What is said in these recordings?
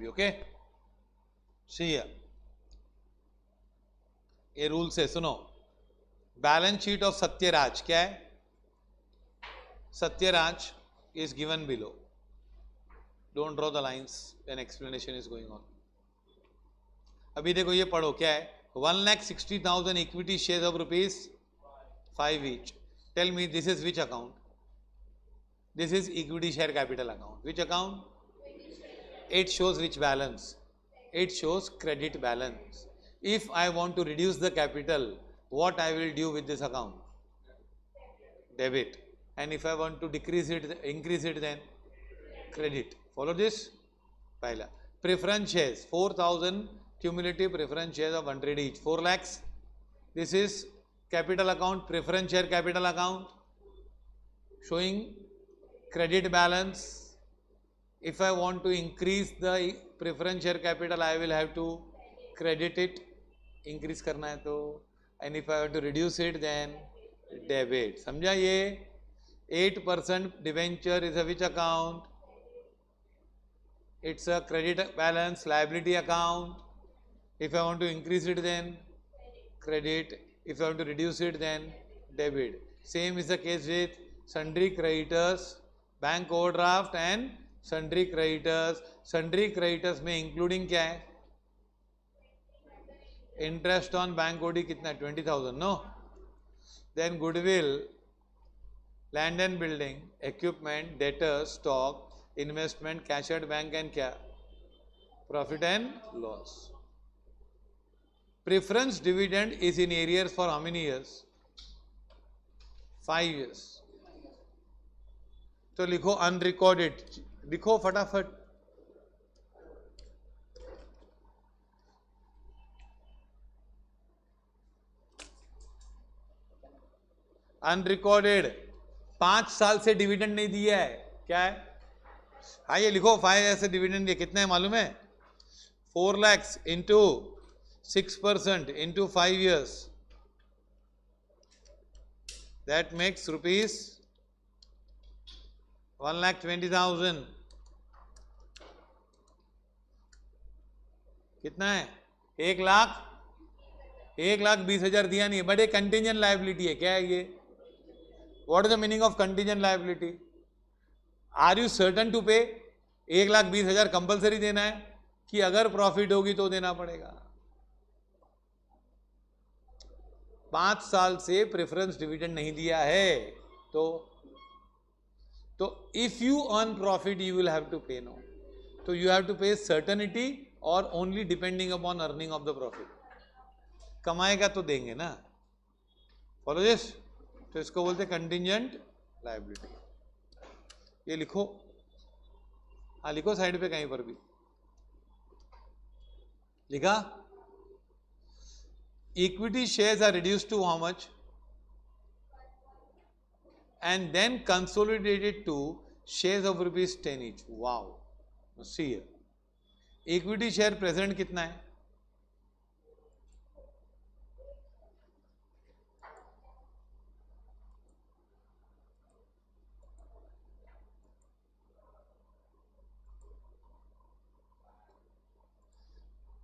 अभी. ओके, सी ये रूल से सुनो. बैलेंस शीट ऑफ सत्यराज क्या है? Satyaraj is given below. Don't draw the lines when explanation is going on. अभी देखो ये पढ़ो क्या है. 1,60,000 equity shares of rupees 5 each. Tell me this is which account? This is equity share capital account. Which account? It shows which balance? It shows credit balance. If I want to reduce the capital, what I will do with this account? Debit. And if I want to decrease it, increase it, then credit. Follow this? Pahla. Preference shares, 4,000 cumulative preference shares of 100 each, 4 lakhs. This is capital account, preference share capital account, showing credit balance. If I want to increase the preference share capital, I will have to credit it, increase करना है तो, and if I want to reduce it, then debit. समझा ये? 8% debenture is a which account? It's a credit balance liability account. If I want to increase it, then credit. If I want to reduce it, then debit. Same is the case with sundry creditors, bank overdraft and sundry creditors. Sundry creditors में including क्या है? Interest on bank OD कितना? 20,000, no? Then goodwill, land and building, equipment, debtors, stock, investment, cash at bank and क्या? Profit and loss. Preference dividend is in arrears for how many years? 5 years. तो लिखो unrecorded, लिखो फटाफट. Unrecorded 5 साल से dividend नहीं दिया है. क्या है? हाँ ये लिखो 5 ऐसे डिविडेंड दिए. कितना है मालूम है? 4 lakhs into 6% into 5 years. That makes rupees 1,20,000. कितना है? 1,20,000 दिया नहीं, बट एक कंटिजेंट लायबिलिटी है. क्या है ये? What is the meaning of contingent liability? Are you certain to pay? 1,20,000 compulsory देना है कि अगर प्रॉफिट होगी तो देना पड़ेगा? 5 साल से प्रेफरेंस डिविडेंड नहीं दिया है तो if you earn profit you will have to pay. No, तो you have to pay certainty और only depending upon earning of the profit. कमाएगा तो देंगे ना. Follow this. तो इसको बोलते हैं कंटिजेंट लायबिलिटी. ये लिखो. हाँ लिखो साइड पे कहीं पर भी. लिखा? Equity shares are reduced to how much? And then consolidated to shares of ₹10 each. Wow. See here. Equity share present कितना है?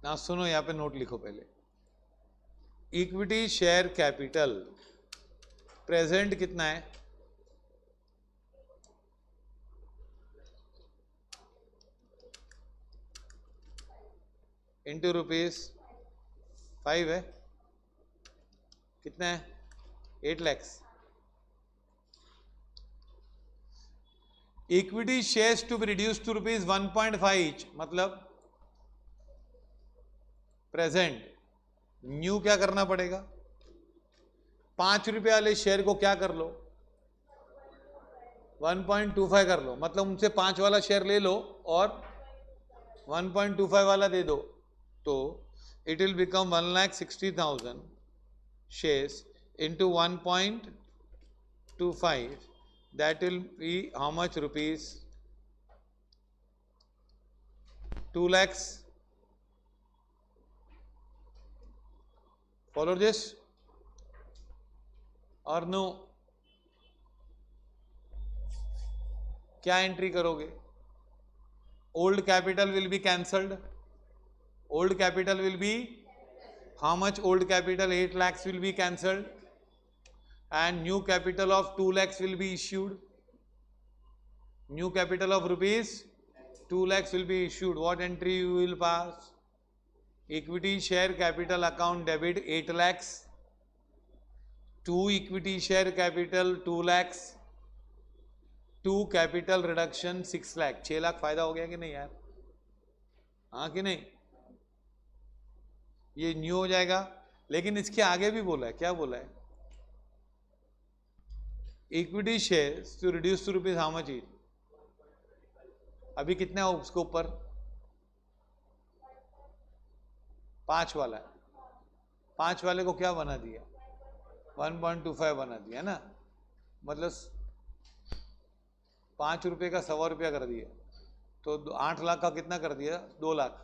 ना सुनो, यहां पे नोट लिखो पहले. इक्विटी शेयर कैपिटल प्रेजेंट कितना है? इंटू ₹5 है. कितना है? 8 lakhs. Equity shares to be reduce to ₹1.5 each. मतलब प्रेजेंट. न्यू क्या करना पड़ेगा? ₹5 वाले शेयर को क्या कर लो? 1.25 कर लो. मतलब उनसे 5 वाला शेयर ले लो और 1.25 वाला दे दो. तो it will become 1,60,000 shares into 1.25. That will be how much rupees? 2 lakhs. Follow this or no? क्या एंट्री करोगे? old capital will be cancelled. Old capital will be, how much old capital? 8 lakhs will be cancelled, and new capital of 2 lakhs will be issued. New capital of rupees 2 lakhs will be issued. What entry you will pass? Equity share capital account debit 8 lakhs, to equity share capital 2 lakhs, to capital reduction 6 lakh, 6 lakh फायदा हो गया कि नहीं यार? हाँ कि नहीं? ये न्यू हो जाएगा, लेकिन इसके आगे भी बोला है, क्या बोला है? Equity share to reduce to rupees how much is, अभी कितना है उसके ऊपर? 5 वाला है, 5 वाले को क्या बना दिया? 1.25 बना दिया ना, मतलब 5 रुपये का 100 रुपया कर दिया, तो 8 लाख का कितना कर दिया? 2 लाख,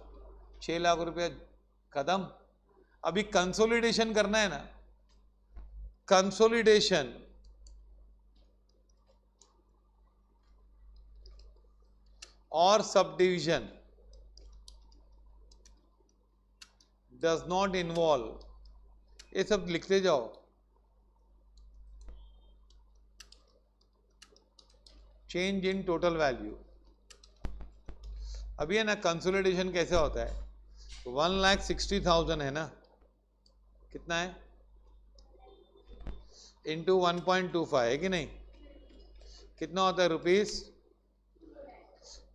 6 लाख रुपया खत्म। अभी कंसोलिडेशन करना है ना, कंसोलिडेशन और sub division does not involve, ये सब लिखते जाओ। चेंज इन टोटल वैल्यू, अभी है ना कंसोलिडेशन कैसे होता है? 1,60,000 है ना, कितना है? इंटू 1.25 है कि नहीं? कितना होता है? रुपीज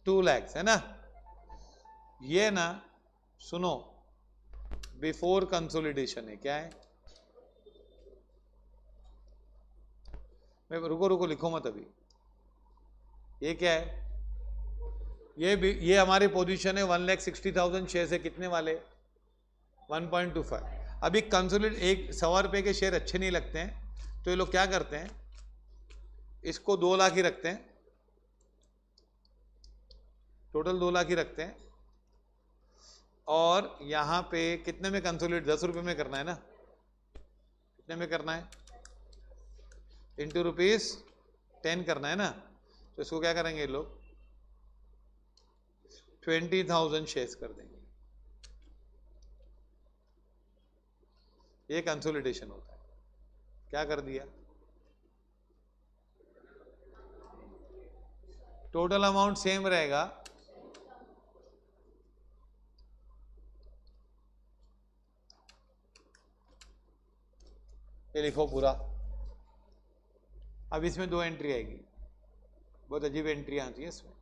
2 lakhs है ना। ये ना सुनो, बिफोर कंसोलिडेशन है, क्या है? मैं रुको लिखो मत अभी। ये क्या है? ये हमारी पोजीशन है 1,60,000 शेयर से कितने वाले? 1.25। अभी कंसोलिडेट, एक 100 रुपये के शेयर अच्छे नहीं लगते हैं, तो ये लोग क्या करते हैं, इसको 2 लाख ही रखते हैं, टोटल 2 लाख ही रखते हैं, और यहाँ पे कितने में कंसोलिडेट? 10 रुपये में करना है ना, कितने में करना है? इंटू रुपीज 10 करना है ना, तो इसको क्या करेंगे ये लोग? 20,000 शेयर्स कर देंगे। ये कंसोलिडेशन होता है। क्या कर दिया? टोटल अमाउंट सेम रहेगा, ये लिखो पूरा। अब इसमें 2 एंट्री आएगी, बहुत अजीब एंट्री आती है इसमें।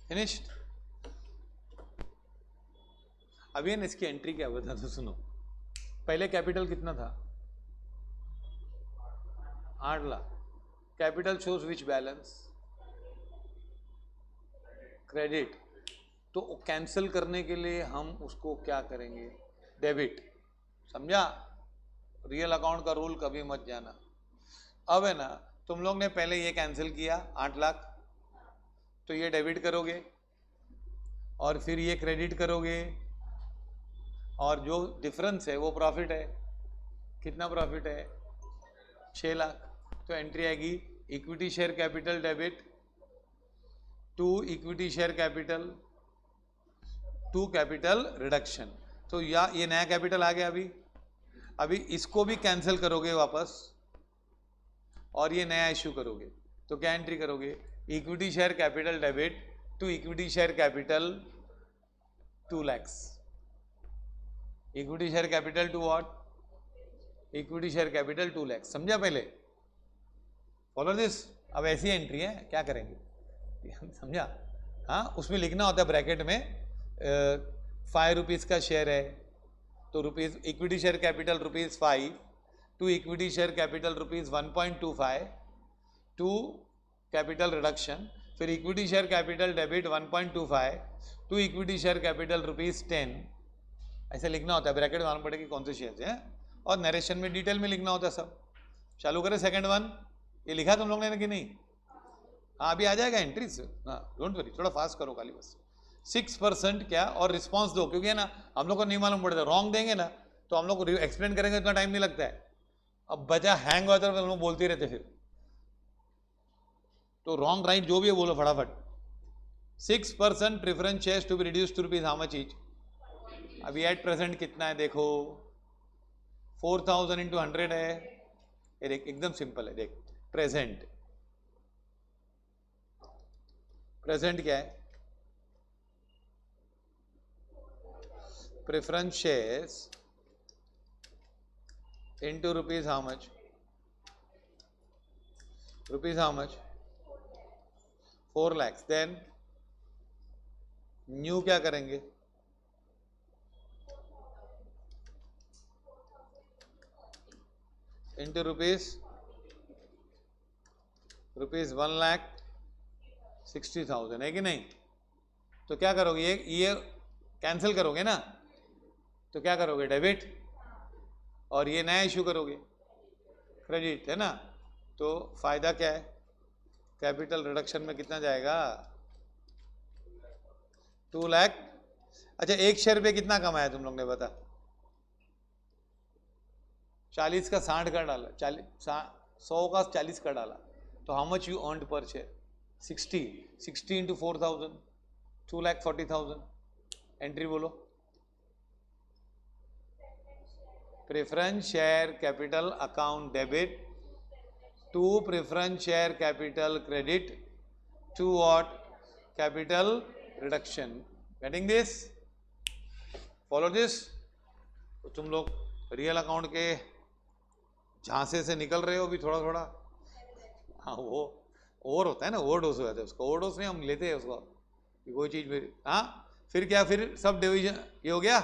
फिनिश्ड। अभी है ना इसकी एंट्री क्या बता दो, सुनो। पहले कैपिटल कितना था? 8 lakh. Capital shows which balance? Credit. तो कैंसिल करने के लिए हम उसको क्या करेंगे? डेबिट। समझा? रियल अकाउंट का रूल कभी मत जाना। अब है ना, तुम लोग ने पहले ये कैंसिल किया 8 लाख, तो ये डेबिट करोगे और फिर ये क्रेडिट करोगे, और जो डिफरेंस है वो प्रॉफिट है। कितना प्रॉफिट है? 6 लाख। तो एंट्री आएगी equity share capital debit to equity share capital to capital reduction. तो या ये नया कैपिटल आ गया। अभी इसको भी कैंसिल करोगे वापस और ये नया इश्यू करोगे, तो क्या एंट्री करोगे? Equity share capital debit to equity share capital 2 lakhs। Equity share capital to what? Equity share capital 2 lakhs। समझा पहले? Follow this. अब ऐसी एंट्री है, क्या करेंगे? समझा? हाँ, उसमें लिखना होता है ब्रैकेट में 5 रुपीज़ का शेयर है तो rupees equity share capital ₹5 to equity share capital ₹1.25 to capital reduction, फिर equity share capital debit 1.25 to equity share capital ₹10। ऐसे लिखना होता है, ब्रैकेट मालूम पड़ेगी कौन से शेयर हैं, और नरेशन में डिटेल में लिखना होता है सब। चालू करें सेकंड वन। ये लिखा तुम लोग ने कि नहीं? हाँ, अभी आ जाएगा एंट्रीज। हाँ, डोंट वरी, थोड़ा फास्ट करो खाली बस। 6% क्या, और रिस्पॉन्स दो, क्योंकि है ना हम लोग को नहीं मालूम पड़ता। रॉन्ग देंगे ना तो हम लोग एक्सप्लेन करेंगे, इतना टाइम नहीं लगता है। अब बचा हैंग होता है तो हम लोग बोलते रहते फिर। तो रॉन्ग राइट जो भी है बोलो फटाफट। 6% preference shares to be reduce to rupees how much each? अभी एट प्रेजेंट कितना है देखो, 4000 इंटू 100 है। एकदम सिंपल है, देख। प्रेजेंट क्या है? Preference shares into rupees how much? Rupees how much? 4 lakhs। Then new क्या करेंगे? इंटू रुपीज 1,60,000 है कि नहीं? तो क्या करोगे? ये कैंसिल करोगे ना, तो क्या करोगे? डेबिट, और ये नया इश्यू करोगे क्रेडिट, है ना? तो फायदा क्या है? कैपिटल रिडक्शन में कितना जाएगा? 2 लाख। अच्छा, एक शेयर पे कितना कमाया तुम लोग ने बता? 40 का 60 का डाला, 100 का 40 का डाला, तो how much you earned per share? 60 into 4,000, 2,40,000। Entry बोलो। Preference share capital account debit to preference share capital credit to what? Capital reduction. Getting this? Follow this? तो तुम लोग रियल अकाउंट के झांसे से निकल रहे हो भी थोड़ा थोड़ा। हाँ, वो ओवर होता है ना, ओवरडोज हो जाता है उसको। ओवरडोज नहीं हम लेते हैं उसको कि कोई चीज में। हाँ, फिर क्या? फिर सब डिवीजन ये हो गया।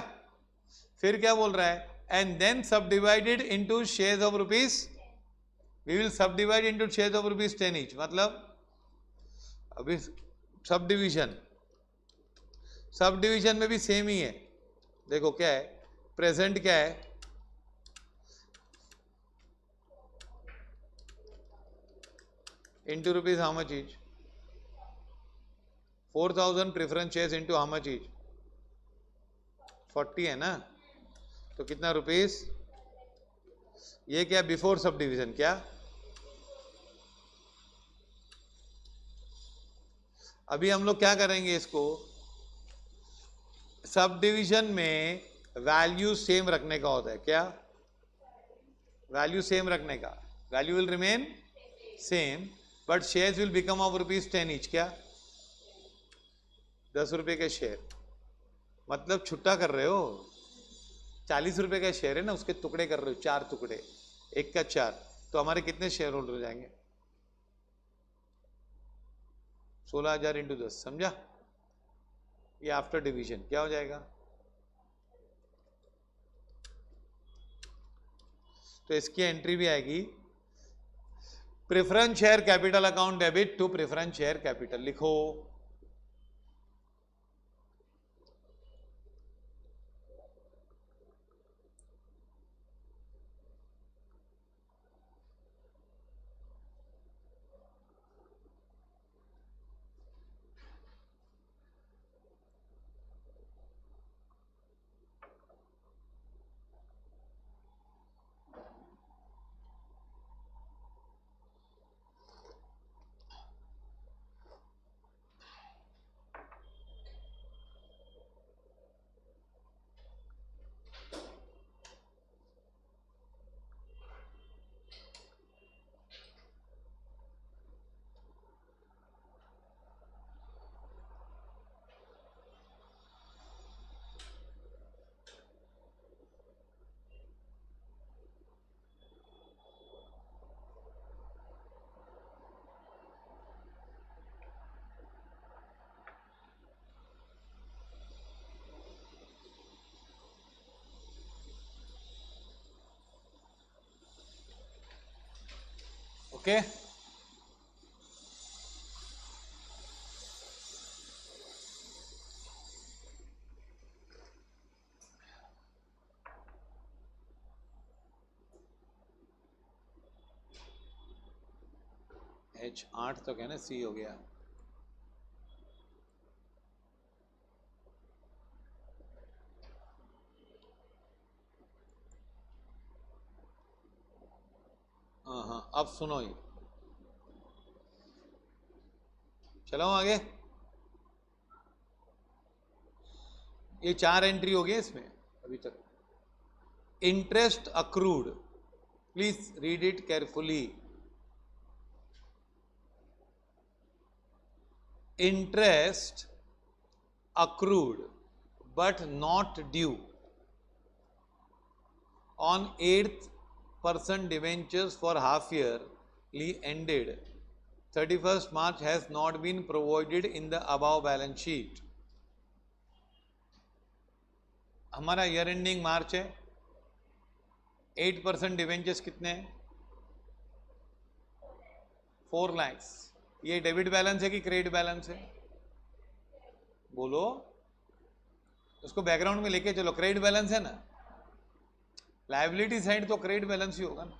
फिर क्या बोल रहा है? And then subdivided into shares of rupees, we will subdivide into shares of ₹10 each. मतलब अभी सब डिवीजन में भी सेम ही है। देखो क्या है? प्रेजेंट क्या है? Into rupees how much each? 4,000 preference shares into how much each? 40 है ना? तो कितना रुपीस? ये क्या बिफोर सब डिवीजन? क्या अभी हम लोग क्या करेंगे? इसको सब डिवीजन में वैल्यू सेम रखने का होता है। क्या वैल्यू सेम रखने का? Value will remain same but shares will become of ₹10 each. क्या? 10 रुपए के शेयर, मतलब छुट्टा कर रहे हो। 40 रुपए का शेयर है ना, उसके टुकड़े कर रहे हो, 4 टुकड़े, 1 का 4। तो हमारे कितने शेयर होल्डर हो जाएंगे? 16,000 इंटू 10। समझा? ये आफ्टर डिवीजन क्या हो जाएगा? तो इसकी एंट्री भी आएगी preference share capital account debit to preference share capital. लिखो ओके H8 तो क्या ना C हो गया। हाँ, अब सुनो, ये चलो आगे। ये 4 एंट्री हो गई इसमें अभी तक। Interest accrued, please read it carefully. Interest accrued but not due on 8% debentures for half yearly ended 31st March has not been provided in the above balance sheet. हमारा ईयर एंडिंग मार्च है, 8% debentures कितने हैं? 4 लाख। ये debit balance है कि credit balance है? बोलो, उसको बैकग्राउंड में लेके चलो। क्रेडिट बैलेंस है ना, लायबिलिटी साइड तो क्रेडिट बैलेंस ही होगा ना।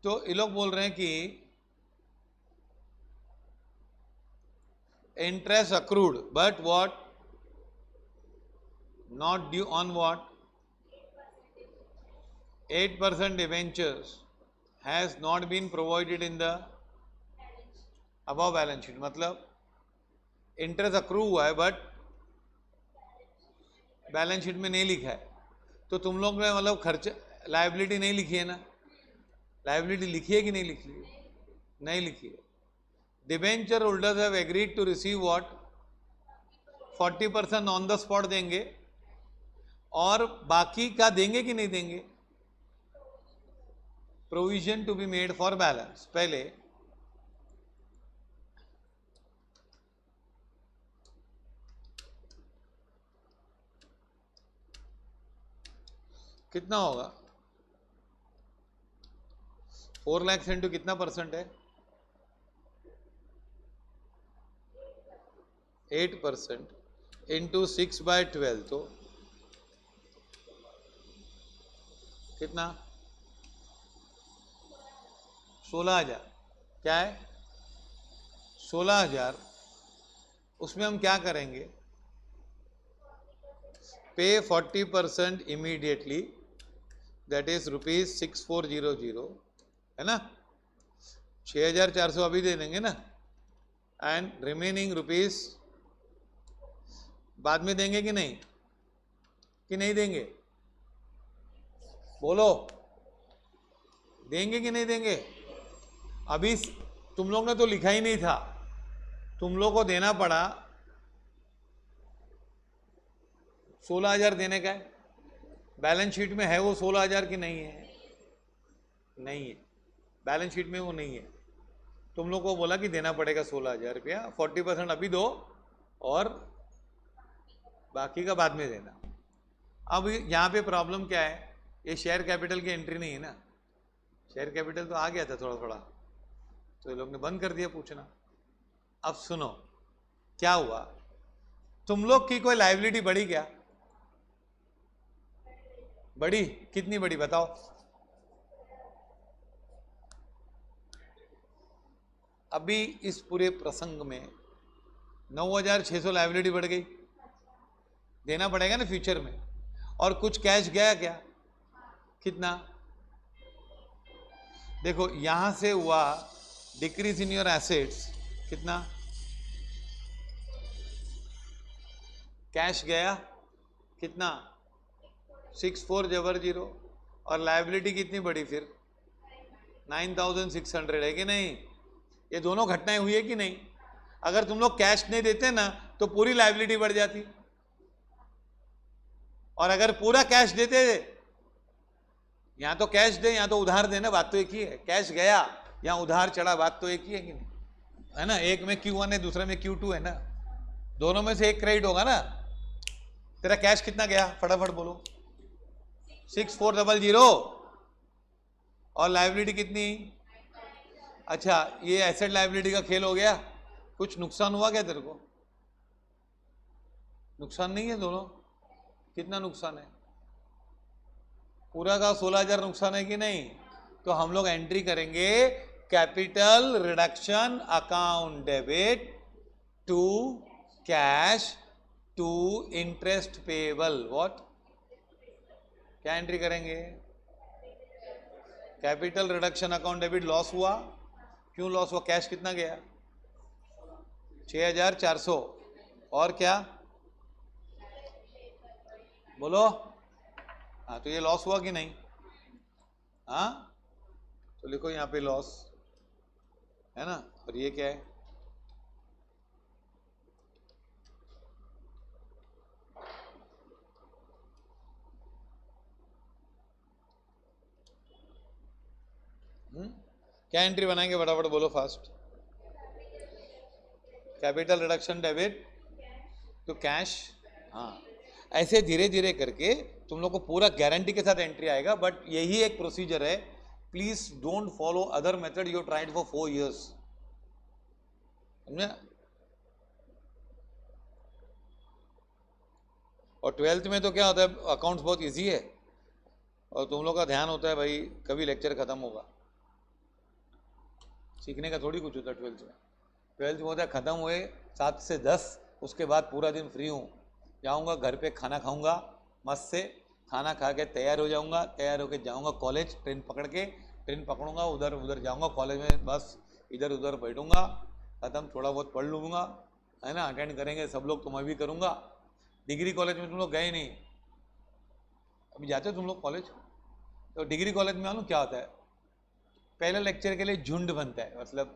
तो ये लोग बोल रहे हैं कि interest accrued but what, not due on what, 8% debentures has not been provided in the above balance sheet. मतलब इंटरेस्ट अक्रू हुआ है बट बैलेंस शीट में नहीं लिखा है। तो तुम लोग ने मतलब खर्च, लायबिलिटी नहीं लिखी है ना? लायबिलिटी लिखी है कि नहीं लिखी है? नहीं लिखी है। Debenture holders have agreed to receive what, 40% on the spot देंगे, और बाकी का देंगे कि नहीं देंगे? Provision to be made for balance. पहले कितना होगा? 4 लाख इंटू कितना परसेंट है? 8% इंटू 6/12 तो कितना? 16,000। क्या है? 16,000। उसमें हम क्या करेंगे? पे 40% इमीडिएटली, दैट इज ₹6400, है ना? 6,400 अभी दे देंगे ना, एंड रिमेनिंग रुपीज बाद में देंगे कि नहीं? कि नहीं देंगे? बोलो, देंगे कि नहीं देंगे? अभी तुम लोग ने तो लिखा ही नहीं था, तुम लोग को देना पड़ा। 16,000 देने का है। बैलेंस शीट में है वो 16,000 की नहीं है? नहीं है, बैलेंस शीट में वो नहीं है। तुम लोग को बोला कि देना पड़ेगा 16,000 रुपया, 40% अभी दो और बाकी का बाद में देना। अब यहाँ पे प्रॉब्लम क्या है? ये शेयर कैपिटल की एंट्री नहीं है ना। शेयर कैपिटल तो आ गया था थोड़ा थोड़ा, तो ये लोग ने बंद कर दिया पूछना। अब सुनो क्या हुआ। तुम लोग की कोई लायबिलिटी बढ़ी क्या? बढ़ी? कितनी बढ़ी बताओ? अभी इस पूरे प्रसंग में 9,600 लायबिलिटी बढ़ गई, देना पड़ेगा ना फ्यूचर में। और कुछ कैश गया क्या? कितना? देखो यहां से हुआ डिक्रीज इन योर एसेट्स, कितना कैश गया? कितना? 6400। और लायबिलिटी कितनी बढ़ी फिर? 9,600, है कि नहीं? ये दोनों घटनाएं हुई है कि नहीं? अगर तुम लोग कैश नहीं देते ना तो पूरी लायबिलिटी बढ़ जाती, और अगर पूरा कैश देते, यहां तो कैश दे यहां तो उधार देना, बात तो एक ही है। कैश गया यहां उधार चढ़ा, बात तो एक ही है कि नहीं? है ना? एक में Q1 है, दूसरे में Q2 है ना, दोनों में से एक क्रेडिट होगा ना। तेरा कैश कितना गया फटाफट बोलो? 6400। और लायबिलिटी कितनी? अच्छा, ये एसेट लायबिलिटी का खेल हो गया। कुछ नुकसान हुआ क्या तेरे को? नुकसान नहीं है दोनों? कितना नुकसान है? पूरा का 16,000 नुकसान है कि नहीं? तो हम लोग एंट्री करेंगे capital reduction account debit to cash to interest payable. What? क्या एंट्री करेंगे? Capital reduction account debit loss हुआ। क्यों लॉस हुआ? कैश कितना गया? 6,400। और क्या बोलो? हाँ, तो ये लॉस हुआ कि नहीं? हाँ, तो लिखो यहाँ पे लॉस है ना। और ये क्या है? क्या एंट्री बनाएंगे? फटाफट बोलो fast. Capital reduction debit to cash. हाँ, ऐसे धीरे धीरे करके तुम लोग को पूरा गारंटी के साथ एंट्री आएगा, बट यही एक प्रोसीजर है। Please don't follow other method you tried for 4 years। समझा? और 12th में तो क्या होता है, अकाउंट्स बहुत इजी है, और तुम लोग का ध्यान होता है भाई कभी लेक्चर खत्म होगा। सीखने का थोड़ी कुछ होता है 12th में। 12th में होता है खत्म हुए 7 से 10, उसके बाद पूरा दिन फ्री हूँ, जाऊँगा घर पे खाना खाऊँगा मस्त से, खाना खा के तैयार हो जाऊँगा, तैयार होके जाऊँगा कॉलेज, ट्रेन पकड़ के, ट्रेन पकड़ूंगा, उधर उधर जाऊँगा कॉलेज में, बस इधर उधर बैठूँगा, खत्म, थोड़ा बहुत पढ़ लूँगा, है ना, अटेंड करेंगे सब लोग, तो मैं भी करूँगा। डिग्री कॉलेज में तुम लोग गए नहीं, अभी जाते हो तुम लोग कॉलेज? तो डिग्री कॉलेज में मालूम क्या होता है? पहले लेक्चर के लिए झुंड बनता है। मतलब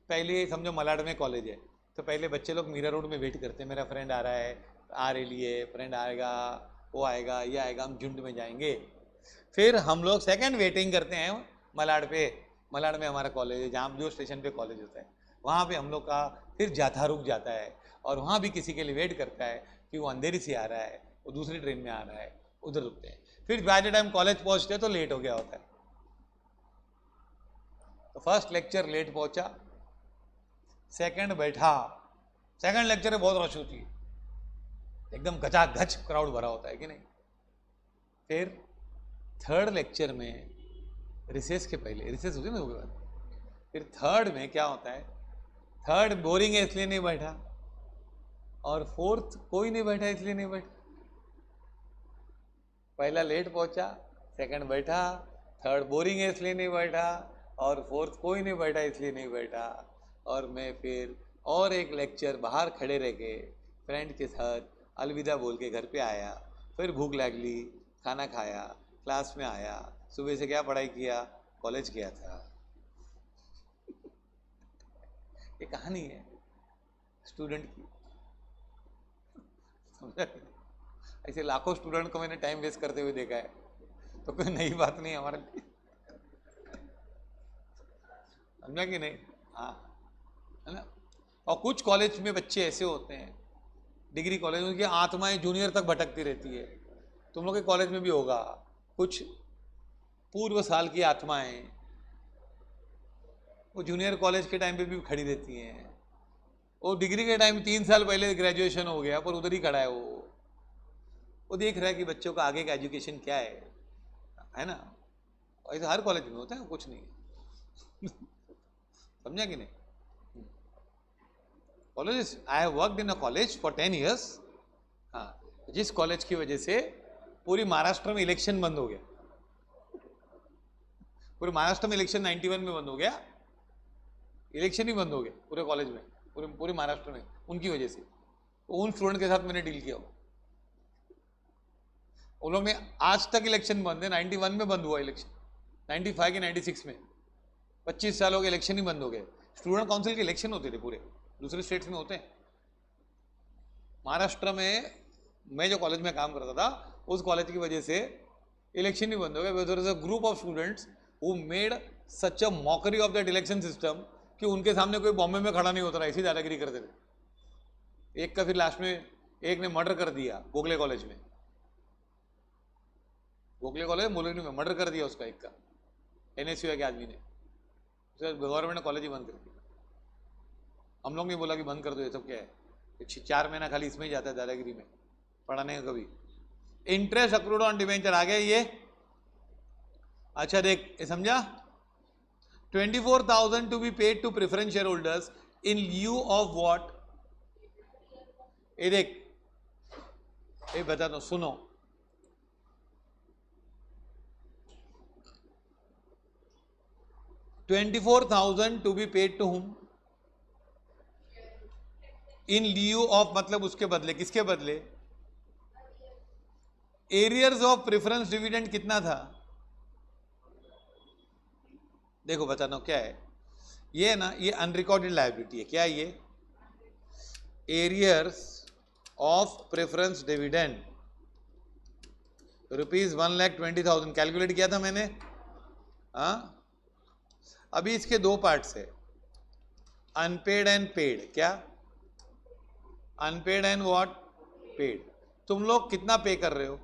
पहले समझो मलाड में कॉलेज है, तो पहले बच्चे लोग मीरा रोड में वेट करते हैं, मेरा फ्रेंड आ रहा है, आ रही है, फ्रेंड आएगा, वो आएगा, ये आएगा, हम झुंड में जाएंगे। फिर हम लोग सेकंड वेटिंग करते हैं मलाड पे। मलाड में हमारा कॉलेज है, जहाँ जो स्टेशन पे कॉलेज होता है, वहाँ पे हम लोग का फिर जाथा रुक जाता है, और वहाँ भी किसी के लिए वेट करता है कि वो अंधेरी से आ रहा है, वो दूसरी ट्रेन में आ रहा है, उधर रुकते हैं। फिर बाय द टाइम कॉलेज पहुँचते हैं तो लेट हो गया होता है। तो फर्स्ट लेक्चर लेट पहुंचा, सेकंड बैठा, सेकंड लेक्चर में बहुत रश होती है, एकदम गचागच क्राउड भरा होता है कि नहीं। फिर थर्ड लेक्चर में, रिसेस के पहले, रिसेस होती है ना उसके बाद, फिर थर्ड में क्या होता है, थर्ड बोरिंग है इसलिए नहीं बैठा, और फोर्थ कोई नहीं बैठा इसलिए नहीं बैठा। पहला लेट पहुंचा, सेकंड बैठा, थर्ड बोरिंग है इसलिए नहीं बैठा, और फोर्थ कोई नहीं बैठा इसलिए नहीं बैठा। और मैं फिर और एक लेक्चर बाहर खड़े रह के फ्रेंड के साथ अलविदा बोल के घर पे आया। फिर भूख लग ली, खाना खाया, क्लास में आया, सुबह से क्या पढ़ाई किया, कॉलेज गया था। ये कहानी है स्टूडेंट की, समझा? ऐसे लाखों स्टूडेंट को मैंने टाइम वेस्ट करते हुए देखा है, तो कोई नई बात नहीं हमारे लिए, समझा कि नहीं? हाँ, है ना। और कुछ कॉलेज में बच्चे ऐसे होते हैं, डिग्री कॉलेज में, उनकी आत्माएं जूनियर तक भटकती रहती है। तुम लोग के कॉलेज में भी होगा, कुछ पूर्व साल की आत्माएं वो जूनियर कॉलेज के टाइम पे भी खड़ी रहती हैं। वो डिग्री के टाइम 3 साल पहले ग्रेजुएशन हो गया, पर उधर ही खड़ा है। वो देख रहा है कि बच्चों का आगे का एजुकेशन क्या है ना। ऐसे हर कॉलेज में होता है, कुछ नहीं समझा कि नहीं? College, I have worked in a college for 10 years। हाँ, जिस कॉलेज की वजह से पूरी महाराष्ट्र में इलेक्शन बंद हो गया, पूरे महाराष्ट्र में इलेक्शन 91 में बंद हो गया, इलेक्शन ही बंद हो गया पूरे कॉलेज में, पूरे महाराष्ट्र में, उनकी वजह से। तो उन स्टूडेंट के साथ मैंने डील किया। उन लोग ने आज तक इलेक्शन बंद है, 91 में बंद हुआ इलेक्शन, 95 के 96 में, 25 साल हो गए इलेक्शन ही बंद हो गए। स्टूडेंट काउंसिल के इलेक्शन होते थे पूरे, दूसरे स्टेट्स में होते हैं। महाराष्ट्र में मैं जो कॉलेज में काम करता था, उस कॉलेज की वजह से इलेक्शन ही बंद हो गया। There is a group of students who made such a mockery of that election system कि उनके सामने कोई बॉम्बे में खड़ा नहीं होता रहा, ऐसी दादागिरी करते थे। एक का फिर लास्ट में एक ने मर्डर कर दिया गोखले कॉलेज में, गोखले कॉलेज मुरली में मर्डर कर दिया उसका, एक का, NSU के आदमी ने। गवर्नमेंट ने कॉलेज ही बंद कर दिया। हम लोग ने बोला कि बंद कर दो, ये सब क्या है, 4 महीना खाली इसमें ही जाता है दादागिरी में, पढ़ाने का कभी। इंटरेस्ट अक्रूड ऑन डिवेंचर आ गया ये। अच्छा देख, ये समझा? 24,000 to be paid to preference share holders in lieu of what? ये देख, ये बता दो, सुनो, $24,000 to be paid to whom? In Liu of मतलब उसके बदले, किसके बदले? एरियर्स ऑफ प्रेफरेंस डिविडेंड कितना था? देखो बताना क्या है ये ना, ये अनरिकॉर्डेड लायबिलिटी है। क्या है ये? Arrears of preference dividend ₹1,20,000 calculate किया था मैंने। हाँ, अभी इसके दो पार्ट्स है, अनपेड एंड पेड। क्या? Unpaid and what? पेड। तुम लोग कितना पे कर रहे हो?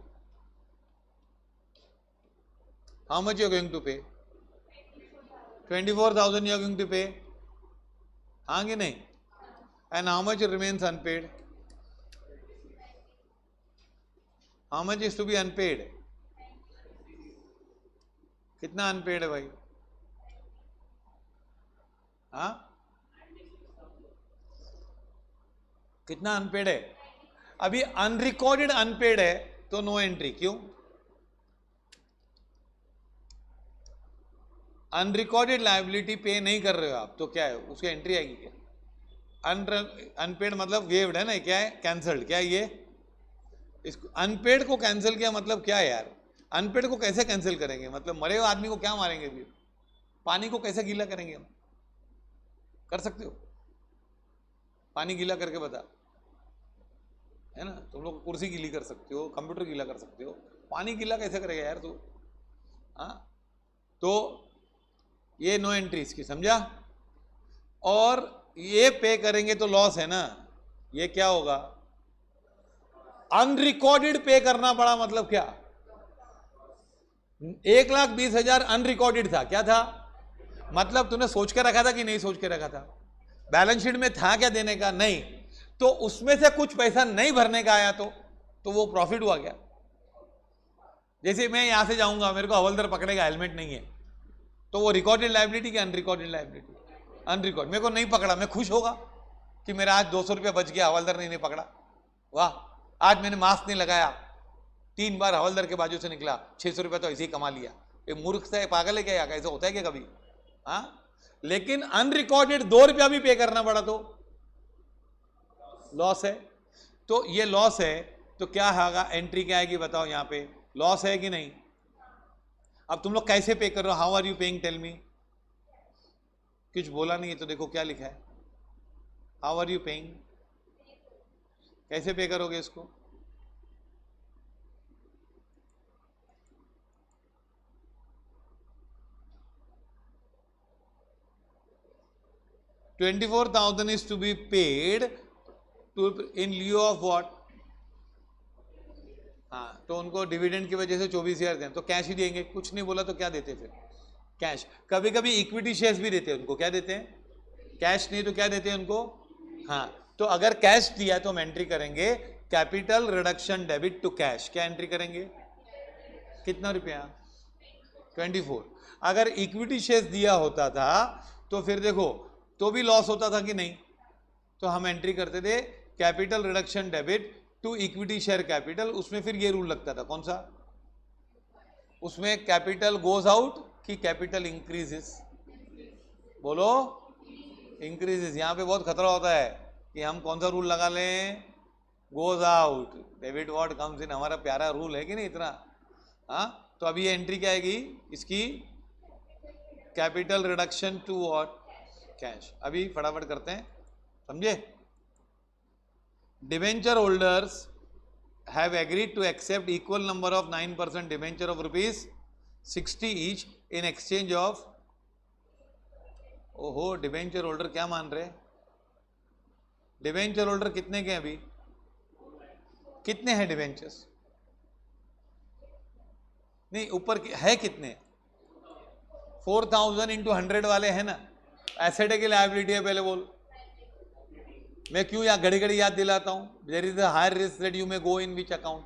How much you are going to pay? 24,000 you are going to पे, हाँ कि नहीं? And how much remains unpaid? How much is to be unpaid? कितना अनपेड है भाई? हाँ, कितना अनपेड है? अभी अनरिकॉर्डेड अनपेड है तो नो एंट्री। क्यों? अनरिकॉर्डेड लायबिलिटी पे नहीं कर रहे हो आप तो क्या है, उसकी एंट्री आएगी क्या? अनपेड मतलब वेव्ड है ना, क्या है? कैंसल्ड। क्या है ये? इसको अनपेड को कैंसिल किया मतलब क्या है यार? अनपेड को कैसे कैंसिल करेंगे? मतलब मरे हुए आदमी को क्या मारेंगे? भी पानी को कैसे गीला करेंगे हम? कर सकते हो? पानी गीला करके बता, है ना? तुम लोग कुर्सी गीली कर सकते हो, कंप्यूटर गीला कर सकते हो, पानी गीला कैसे करेगा यार तू? हाँ, तो ये नो एंट्री इसकी, समझा? और ये पे करेंगे तो लॉस है ना, ये क्या होगा? अनरिकॉर्डेड पे करना पड़ा मतलब क्या? 1,20,000 अनरिकॉर्डेड था। क्या था? मतलब तूने सोच के रखा था कि नहीं सोच के रखा था? बैलेंस शीट में था क्या देने का? नहीं। तो उसमें से कुछ पैसा नहीं भरने का आया तो वो प्रॉफिट हुआ क्या? जैसे मैं यहां से जाऊंगा, मेरे को हवलदार पकड़ेगा, हेलमेट नहीं है, तो वो रिकॉर्डेड लायबिलिटी की अनरिकॉर्डेड लायबिलिटी? अनरिकॉर्ड। मेरे को नहीं पकड़ा, मैं खुश होगा कि मेरा आज 200 रुपया बच गया, हवलदार ने नहीं पकड़ा। वाह, आज मैंने मास्क नहीं लगाया, 3 बार हवलदार के बाजू से निकला, 600 रुपया तो ऐसे ही कमा लिया। ये मूर्ख से पागल है क्या? ऐसा होता है क्या कभी? हाँ, लेकिन अनरिकॉर्डेड 2 रुपया भी पे करना पड़ा तो लॉस है। तो ये लॉस है, तो क्या होगा? एंट्री क्या आएगी बताओ? यहां पे लॉस है कि नहीं? अब तुम लोग कैसे पे कर रहे हो? How are you paying? Tell me. कुछ बोला नहीं है तो देखो क्या लिखा है, हाउ आर यू पेइंग? कैसे पे करोगे इसको? $24,000 is to be paid to in lieu of what? हाँ, तो उनको डिविडेंड की वजह से 24,000 दें तो कैश ही देंगे। कुछ नहीं बोला तो क्या देते फिर? कैश। कभी कभी इक्विटी शेयर्स भी देते हैं उनको। क्या देते हैं? कैश नहीं तो क्या देते हैं उनको? हाँ, तो अगर कैश दिया तो हम एंट्री करेंगे capital reduction debit to cash. क्या एंट्री करेंगे? कितना रुपया? 24। अगर इक्विटी शेयर्स दिया होता था तो फिर देखो तो भी लॉस होता था कि नहीं? तो हम एंट्री करते थे capital reduction debit to equity share capital. उसमें फिर ये रूल लगता था, कौन सा? उसमें कैपिटल गोज आउट कि कैपिटल इंक्रीजेस? बोलो, इंक्रीजेस। यहां पे बहुत खतरा होता है कि हम कौन सा रूल लगा लें? Goes out, debit what comes इन। हमारा प्यारा रूल है कि नहीं इतना? हाँ, तो अभी ये एंट्री क्या आएगी इसकी? Capital reduction to what? Cash. अभी फटाफट करते हैं, समझे? Debenture holders have agreed to accept equal number of 9% debenture of ₹60 each in exchange of। ओहो, डिवेंचर होल्डर क्या मान रहे? डिवेंचर होल्डर कितने के हैं अभी? कितने हैं डिवेंचर्स? नहीं, ऊपर है कितने? 4,000 इंटू 100 वाले हैं ना, एसेट है कि लायबिलिटी है पहले बोल। मैं क्यों यहाँ घड़ी घड़ी याद दिलाता हूँ, there is a higher risk that you may go in which account.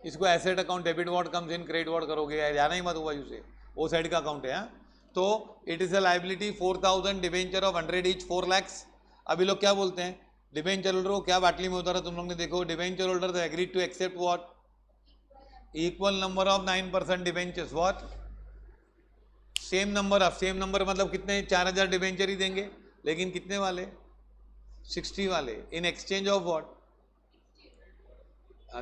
इसको asset account, debit what comes in, credit what करोगे, जाना ही मत हुआ यूसे, वो साइड का अकाउंट है। हाँ, तो it is a liability 4,000, debenture of 100 each 4 lakhs। अभी लोग क्या बोलते हैं, डिबेंचर होल्डर को क्या बाटली में उतारा तुम लोग ने, देखो debenture holder agreed to accept what, equal number of 9% debentures, what same number of, same number मतलब कितने, 4,000 डिबेंचर ही देंगे, लेकिन कितने वाले, 60 वाले, in exchange of what,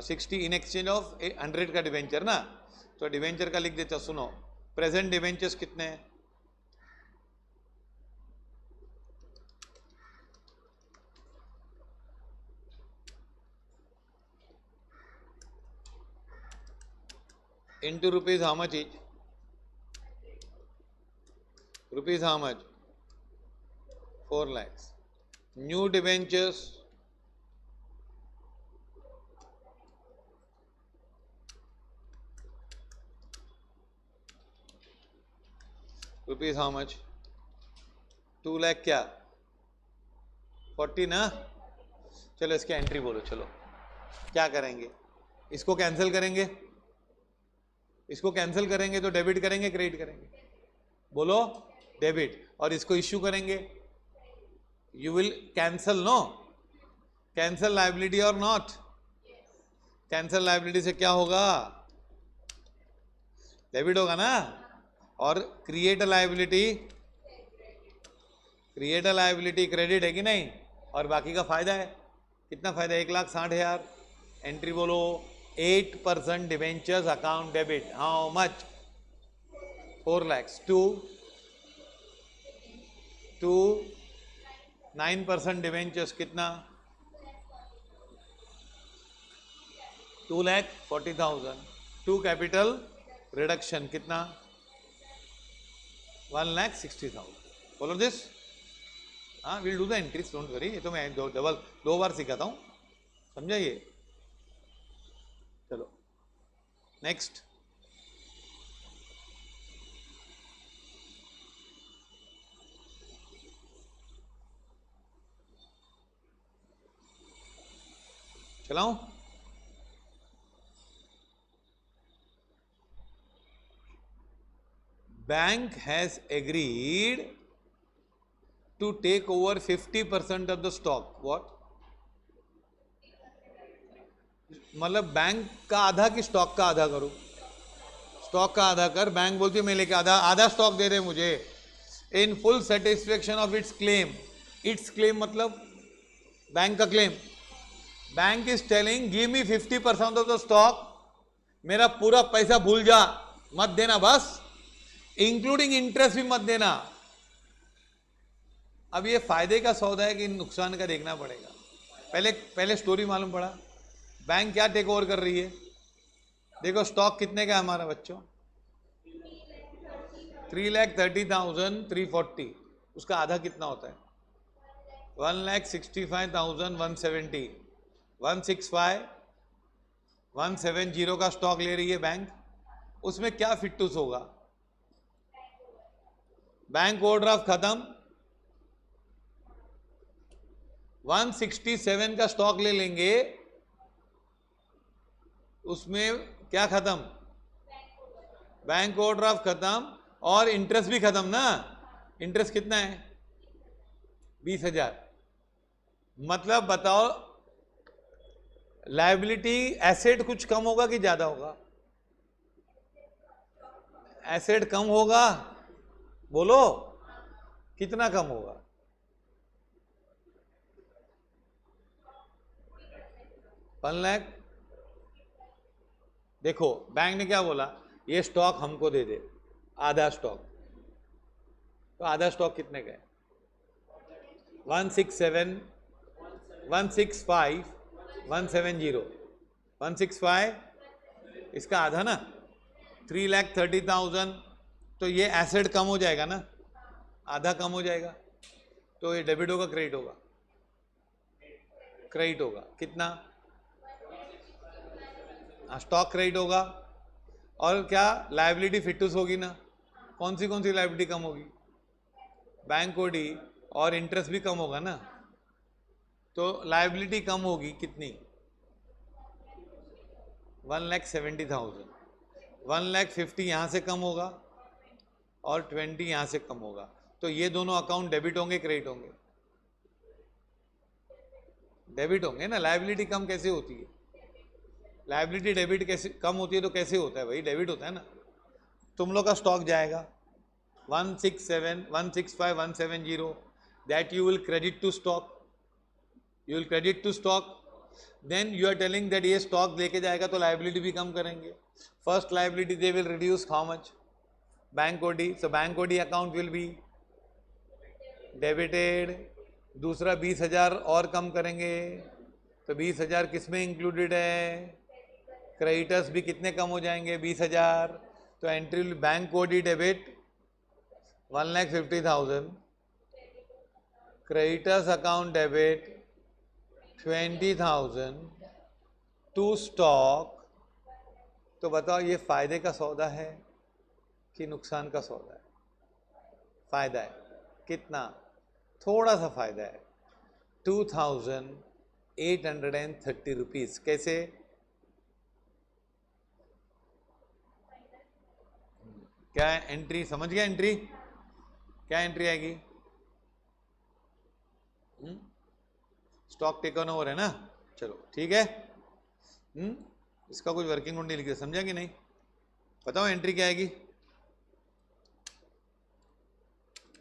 60 in exchange of 100 का डिबेंचर ना। तो डिबेंचर का लिख देता, सुनो प्रेजेंट डिबेंचर्स कितने हैं, into rupees how much each, rupees how much, 4 lakhs. New debentures rupees how much, 2 lakh क्या 40 ना। चलो इसकी एंट्री बोलो, चलो क्या करेंगे, इसको कैंसिल करेंगे, इसको कैंसिल करेंगे तो डेबिट करेंगे क्रेडिट करेंगे, बोलो डेबिट, और इसको इश्यू करेंगे, you will cancel, no cancel liability और नॉट, कैंसल लायबिलिटी से क्या होगा, डेबिट होगा ना, और create a liability, create a liability credit है कि नहीं, और बाकी का फायदा है, कितना फायदा, 1,60,000, एंट्री बोलो 8% debentures account debit, how much, 4 lakhs, to 9% debentures कितना, 2,40,000, टू कैपिटल रिडक्शन कितना, 1,60,000, फॉलो दिस। हाँ, will do the entries, don't worry, ये तो मैं दो बार सिखाता हूँ, समझा ये। चलो next, चलाऊं, bank has agreed to take over 50% of the stock, what, मतलब बैंक का आधा कि स्टॉक का आधा करूं, स्टॉक का आधा कर, बैंक बोलती है मैं लेके आधा स्टॉक दे दे मुझे, in full satisfaction of its claim, it's claim मतलब बैंक का claim, bank is telling give me 50% of the stock, मेरा पूरा पैसा भूल जा, मत देना बस, इंक्लूडिंग इंटरेस्ट भी मत देना। अब ये फायदे का सौदा है कि नुकसान का देखना पड़ेगा, पहले स्टोरी मालूम पड़ा, बैंक क्या टेक ओवर कर रही है, देखो स्टॉक कितने का है हमारा बच्चों, 3,30,340, उसका आधा कितना होता है, 1,65,170, 165,170 का स्टॉक ले रही है बैंक, उसमें क्या फिटूस होगा, बैंक ओवरड्राफ्ट खत्म, 167 का स्टॉक ले लेंगे, उसमें क्या खत्म, बैंक ओवरड्राफ्ट खत्म, और इंटरेस्ट भी खत्म ना, इंटरेस्ट कितना है 20,000, मतलब बताओ लायबिलिटी, एसेट कुछ कम होगा कि ज्यादा होगा, एसेट कम होगा, बोलो कितना कम होगा, 1 लाख। देखो बैंक ने क्या बोला, ये स्टॉक हमको दे दे, आधा स्टॉक, तो आधा स्टॉक कितने का है, 165 170, 165, इसका आधा ना, 3,30,000, तो ये एसेट कम हो जाएगा ना, आधा कम हो जाएगा, तो ये डेबिट होगा क्रेडिट होगा, क्रेडिट होगा, कितना, स्टॉक क्रेडिट होगा, और क्या लायबिलिटी फिटूस होगी ना, कौन सी लायबिलिटी कम होगी? बैंक ओडी और इंटरेस्ट भी कम होगा ना, तो लायबिलिटी कम होगी कितनी? 1,70,000। 1,50,000 यहाँ से कम होगा और 20 यहाँ से कम होगा, तो ये दोनों अकाउंट डेबिट होंगे क्रेडिट होंगे? डेबिट होंगे ना। लायबिलिटी कम कैसे होती है? लायबिलिटी डेबिट कैसे कम होती है? तो कैसे होता है भाई? डेबिट होता है ना। तुम लोग का स्टॉक जाएगा 167, 165, 170, that you will credit to stock, you will credit to stock, then you are telling that ये स्टॉक लेके जाएगा तो लायबिलिटी भी कम करेंगे। First liability they will reduce how much? Bank OD, so bank OD account will be debited. दूसरा 20,000 और कम करेंगे, तो 20,000 किस में इंक्लूडेड है? क्रेडिटर्स भी कितने कम हो जाएंगे? 20,000। तो entry bank OD debit 1,50,000, creditors account debit 20,000 to stock. तो बताओ ये फायदे का सौदा है कि नुकसान का सौदा है? फायदा है। कितना? थोड़ा सा फायदा है, 2,830 रुपीज। कैसे? क्या एंट्री समझ गया? एंट्री क्या एंट्री आएगी? स्टॉक टेकन ओवर है ना, चलो ठीक है। इसका कुछ वर्किंग नोट नहीं लिखा, समझा कि नहीं? बताओ एंट्री क्या आएगी?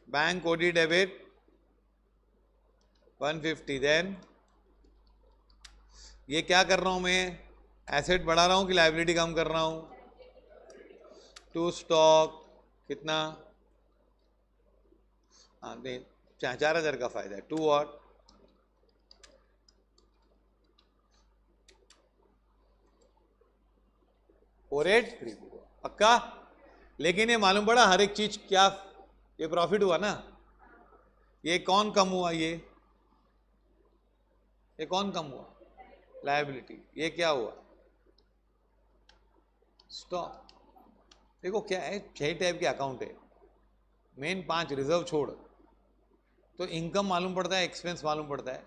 बैंक ओडी डेबिट 150, देन ये क्या कर रहा हूं मैं? एसेट बढ़ा रहा हूं कि लायबिलिटी कम कर रहा हूं? टू स्टॉक कितना? हाँ नहीं, 4,000 का फायदा है। टू और 4,830 पक्का? लेकिन ये मालूम पड़ा हर एक चीज क्या ये प्रॉफिट हुआ ना? ये कौन कम हुआ? ये कौन कम हुआ? लायबिलिटी। ये क्या हुआ? स्टॉक। देखो क्या है, 6 टाइप के अकाउंट है, मेन 5 रिजर्व छोड़, तो इनकम मालूम पड़ता है, एक्सपेंस मालूम पड़ता है,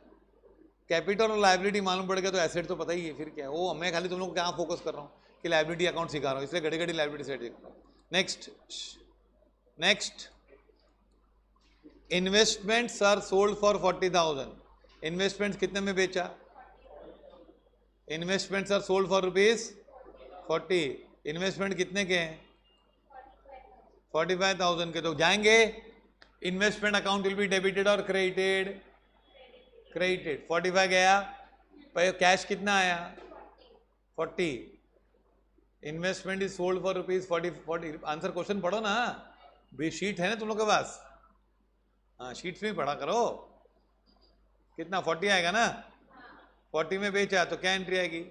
कैपिटल और लायबिलिटी मालूम पड़ गया तो एसेट तो पता ही है। फिर क्या है वो? मैं खाली तुम लोग को क्या फोकस कर रहा हूँ कि लायबिलिटी अकाउंट सिखा रहा हूँ, इसलिए घड़ी घड़ी लायबिलिटी सेट सिखा रहा हूँ। Next investments are sold for 40,000। Investments कितने में बेचा? Investments are sold for ₹40। Investment कितने के हैं? 45,000 के। तो जाएंगे investment account will be debited और क्रेडिटेड? क्रेडिटेड। 45 गया, पर कैश कितना आया? 40। Investment is sold for ₹40। Answer question पढ़ो ना, भी शीट है ना तुम लोग के पास? हाँ शीट्स में पढ़ा करो। कितना? 40 आएगा ना। 40 में बेचा तो क्या एंट्री आएगी?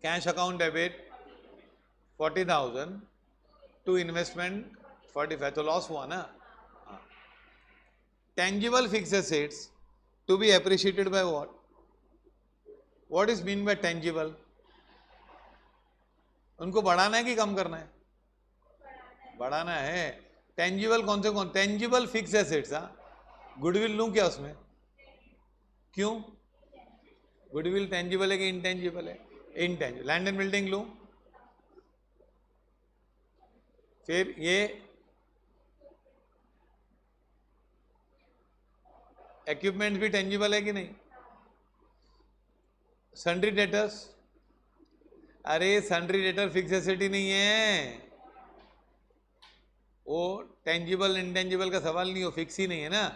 Cash account debit 40,000 to investment 45, तो लॉस हुआ ना। Tangible fixed assets to be appreciated by what? What is mean by tangible? उनको बढ़ाना है कि कम करना है? बढ़ाना है। टेंजिबल कौन से? Tangible fixed assets. गुडविल लूं क्या उसमें? क्यों? गुडविल टेंजिबल है कि इनटेंजिबल है? इनटेंजिबल। लैंड एंड बिल्डिंग लूं? फिर ये इक्विपमेंट भी टेंजिबल है कि नहीं? Sundry debtors? अरे सन्ड्री डेटर फिक्स एसेट ही नहीं है, वो टेंजिबल इंटेंजिबल का सवाल नहीं हो, फिक्स ही नहीं है ना।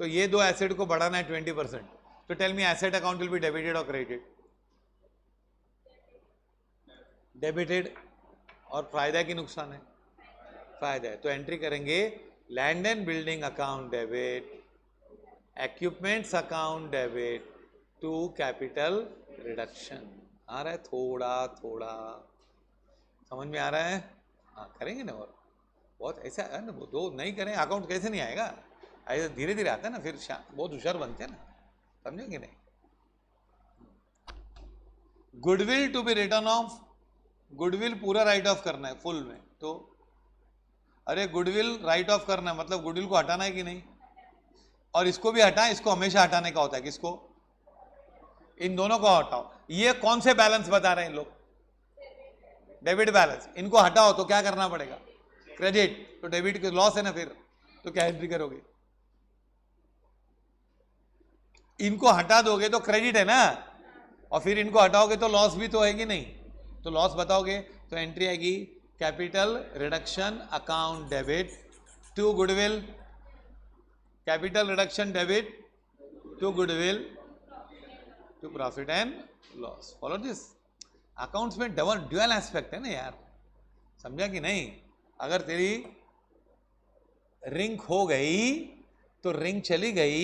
तो ये दो एसेट को बढ़ाना है 20%। तो tell me asset account will be debited और क्रेडिटेड? डेबिटेड। और फायदा की नुकसान है? फायदा है। तो एंट्री करेंगे land and building account debit, equipments account debit to capital reduction. आ रहा है? थोड़ा थोड़ा समझ में आ रहा है? हाँ करेंगे ना। और बहुत ऐसा है ना, दो नहीं करें अकाउंट कैसे नहीं आएगा? ऐसे धीरे धीरे आता है ना, फिर बहुत होशियार बनते हैं ना, समझेंगे नहीं। Goodwill to be written off, goodwill पूरा राइट ऑफ करना है फुल में, तो अरे गुडविल राइट ऑफ करना है, मतलब गुडविल को हटाना है कि नहीं, और इसको भी हटाएं, इसको हमेशा हटाने का होता है, किसको, इन दोनों को हटाओ। ये कौन से बैलेंस बता रहे हैं इन लोग, डेबिट बैलेंस, इनको हटाओ तो क्या करना पड़ेगा, क्रेडिट, तो डेबिट के लॉस है ना, फिर तो क्या एंट्री करोगे, इनको हटा दोगे तो क्रेडिट है ना, और फिर इनको हटाओगे तो लॉस भी तो है कि नहीं, तो लॉस बताओगे तो एंट्री आएगी capital reduction account debit to goodwill, capital reduction debit to goodwill to profit and loss. Follow this, accounts में डबल ड्यूअल एस्पेक्ट है ना यार, समझा कि नहीं। अगर तेरी रिंग खो गई तो रिंग चली गई,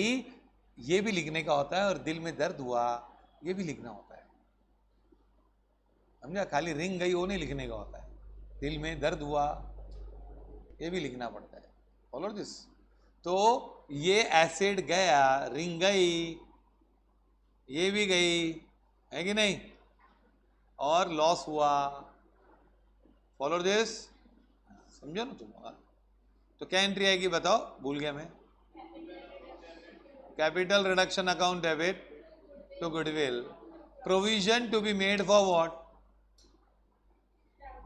ये भी लिखने का होता है, और दिल में दर्द हुआ ये भी लिखना होता है, समझा, खाली रिंग गई वो नहीं लिखने का होता है, दिल में दर्द हुआ ये भी लिखना पड़ता है। फॉलो दिस, तो ये एसिड गया, रिंग गई, ये भी गई है कि नहीं, और लॉस हुआ। फॉलो दिस, समझो ना तुम। तो क्या एंट्री आएगी बताओ, भूल गया मैं, capital reduction account debit to goodwill, provision to be made for what,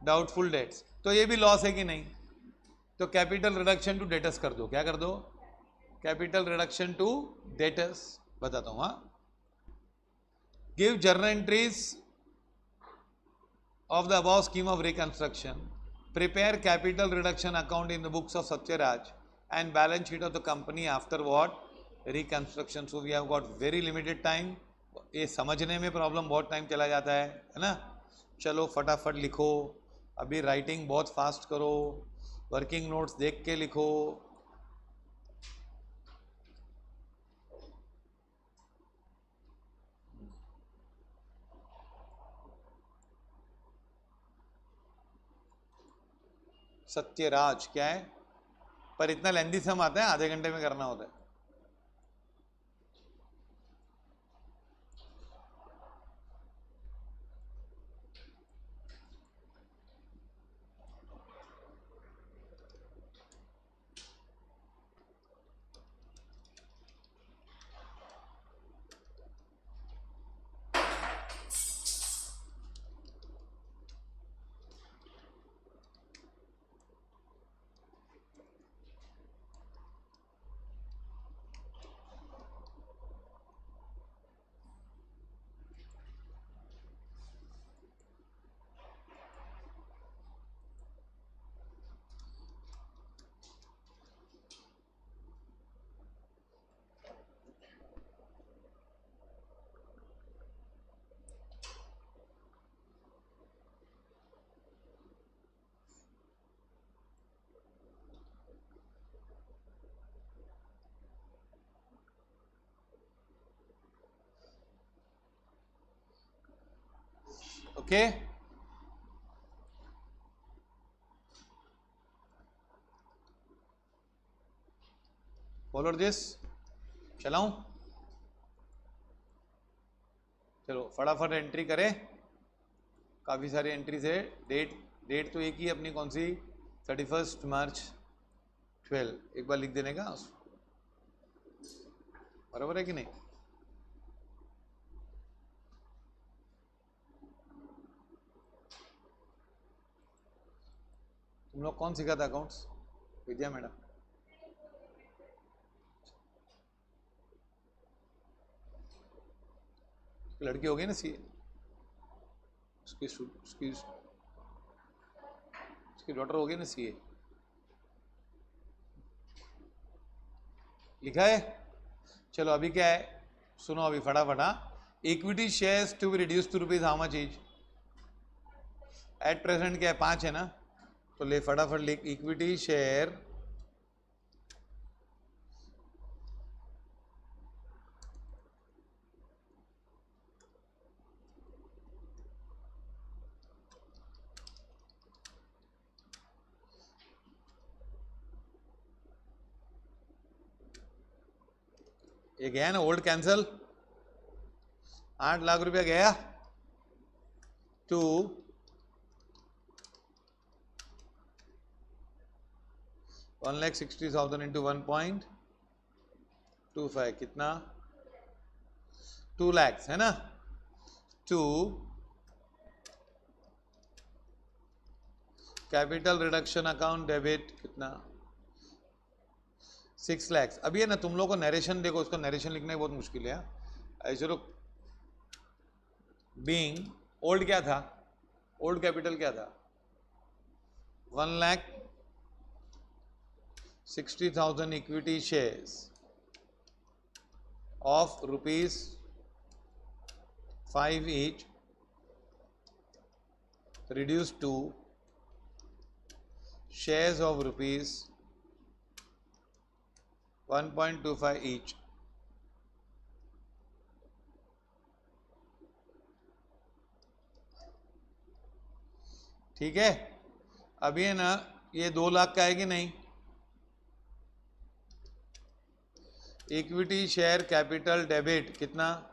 doubtful debts, तो ये भी लॉस है कि नहीं, तो कैपिटल रिडक्शन टू डेटर्स कर दो, क्या कर दो, कैपिटल रिडक्शन टू डेटर्स, बताता हूं। Give journal entries of the above scheme of reconstruction, prepare capital reduction account in the books of Satyaraj and balance sheet of the company after what, reconstruction. So we have got very limited time, ये समझने में problem बहुत time चला जाता है ना। चलो फटाफट लिखो, अभी राइटिंग बहुत फास्ट करो, वर्किंग नोट्स देख के लिखो। सत्यराज क्या है, पर इतना लेंदी सम आता है, आधे घंटे में करना होता है। ओके, फॉलो दिस, चलाऊं, चलो फटाफट एंट्री करें, काफी सारी एंट्रीज है। डेट तो एक ही अपनी, कौन सी, 31 मार्च 12, एक बार लिख देने का, बराबर है कि नहीं। तुम लोग कौन सिखाता अकाउंट्स, विद्या मैडम, लड़की हो गई ना सीए, उसकी डॉटर हो गई ना सीए, लिखा है। चलो अभी क्या है, सुनो अभी फटाफट। Equity shares to be reduce to rupees how much is, at present क्या है 5 है ना, तो ले फटाफट लिख, इक्विटी शेयर ये गया ना, ओल्ड कैंसल, 8 लाख रुपया गया टू 1,60,000 into 1.25 कितना 2 lakhs है ना. To capital reduction account debit कितना 6 lakhs. अभी है ना तुम लोगों को नरेशन देखो, उसको नरेशन लिखना बहुत मुश्किल है. ऐसे लोग बीइंग ओल्ड क्या था, ओल्ड कैपिटल क्या था 1,60,000 equity shares of ₹5 each reduced to shares of ₹1.25 each. ठीक है. अभी है ना ये 2 लाख का है कि नहीं. इक्विटी शेयर कैपिटल डेबिट कितना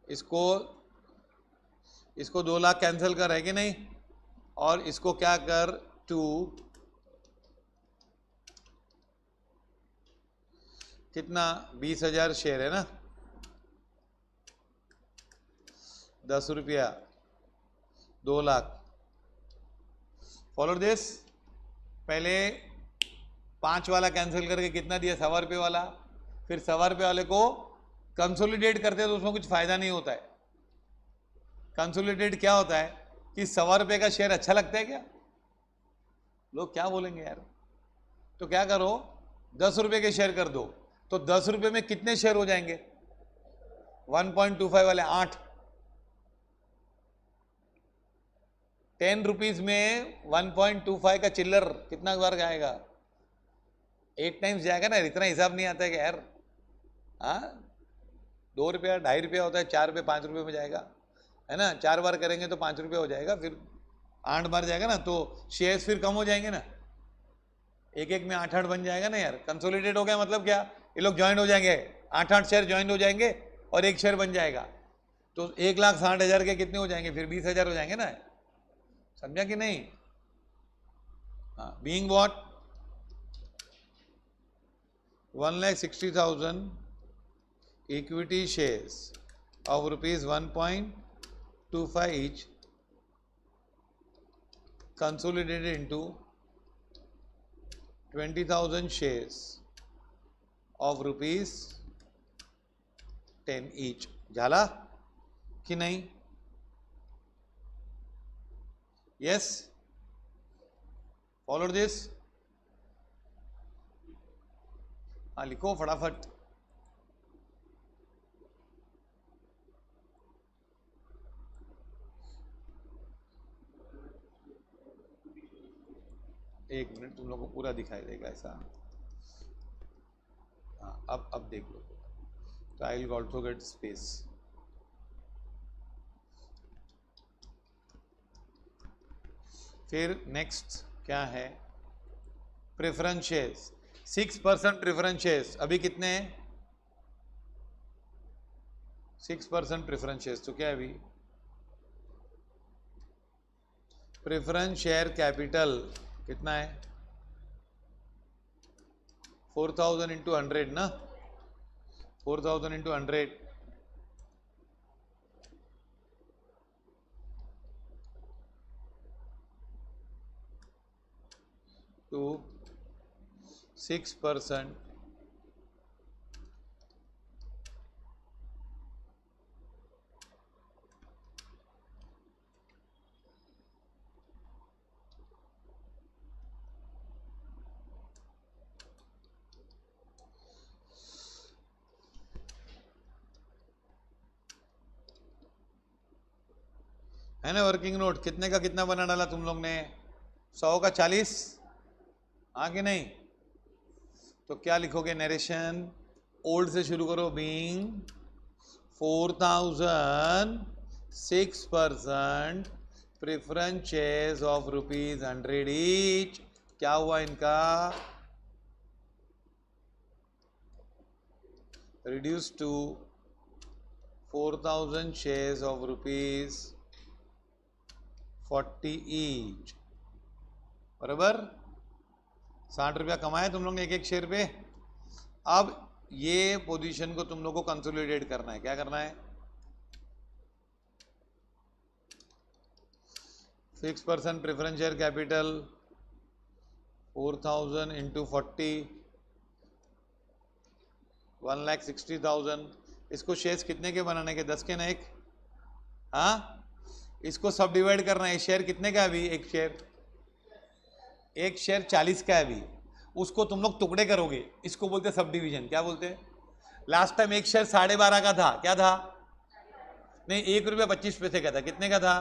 इसको 2 लाख कैंसिल कर है कि नहीं, और इसको क्या कर 2 कितना 20,000 शेयर है ना, 10 रुपया 2 लाख. Follow this. पहले 5 वाला कैंसिल करके कितना दिया 1.25 रुपये वाला, फिर 1.25 रुपये वाले को कंसोलिडेट करते हैं तो उसमें कुछ फायदा नहीं होता है. कंसोलिडेट क्या होता है कि 1.25 रुपये का शेयर अच्छा लगता है क्या, लोग क्या बोलेंगे यार. तो क्या करो 10 रुपये के शेयर कर दो, तो 10 रुपये में कितने शेयर हो जाएंगे 1.25 वाले 8. 10 रुपीज में 1.25 का चिल्लर कितना बार जाएगा 8 टाइम्स जाएगा ना. इतना हिसाब नहीं आता है कि यार. हाँ 2 रुपया 2.5 रुपया होता है, 4 रुपये 5 रुपये में जाएगा है ना. 4 बार करेंगे तो 5 रुपये हो जाएगा, फिर 8 बार जाएगा ना तो शेयर्स फिर कम हो जाएंगे ना. एक एक में 8-8 बन जाएगा ना यार. कंसोलिडेट हो गया मतलब क्या, ये लोग ज्वाइन हो जाएंगे, 8-8 शेयर ज्वाइन हो जाएंगे और एक शेयर बन जाएगा. तो 1,60,000 के कितने हो जाएंगे फिर 20,000 हो जाएंगे ना. समझा कि नहीं. हाँ. Being what 1,60,000 equity shares of ₹1.25 each consolidated into 20,000 shares of ₹10 each. झाला कि नहीं. Yes, follow this. हाँ लिखो फटाफट. एक मिनट तुम लोगों को पूरा दिखाई देगा ऐसा. हाँ अब देख लो. तो I will also get space. फिर नेक्स्ट क्या है प्रेफरेंस शेयर्स. 6% प्रेफरेंस शेयर्स अभी कितने हैं 6% प्रेफरेंस शेयर्स. तो क्या है अभी प्रेफरेंस शेयर कैपिटल कितना है 4,000 इंटू 100 ना. 4,000 इंटू 100 to 6%. है ना. वर्किंग नोट कितने का कितना बना डाला तुम लोग ने 100 का 40. हाँ कि नहीं. तो क्या लिखोगे नरेशन ओल्ड से शुरू करो. Being 4,000 6% preference shares of ₹100 each. क्या हुआ इनका reduce to 4,000 shares of 40 each, बराबर 60 रुपया कमाए तुम लोग ने एक एक शेयर पे। अब ये पोजीशन को तुम लोग को कंसोलिडेट करना है। क्या करना है? 6% प्रेफरेंस शेयर कैपिटल 4000 इंटू 40, 1,60,000। इसको शेयर्स कितने के बनाने के? 10 के ना एक। हाँ, इसको सब डिवाइड करना है। शेयर कितने का है अभी? एक शेयर 40 का है अभी। उसको तुम लोग टुकड़े करोगे, इसको बोलते हैं सब डिवीजन। क्या बोलते हैं? लास्ट टाइम एक शेयर 12.5 का था, क्या था? नहीं, 1 रुपया 25 पैसे का था। कितने का था?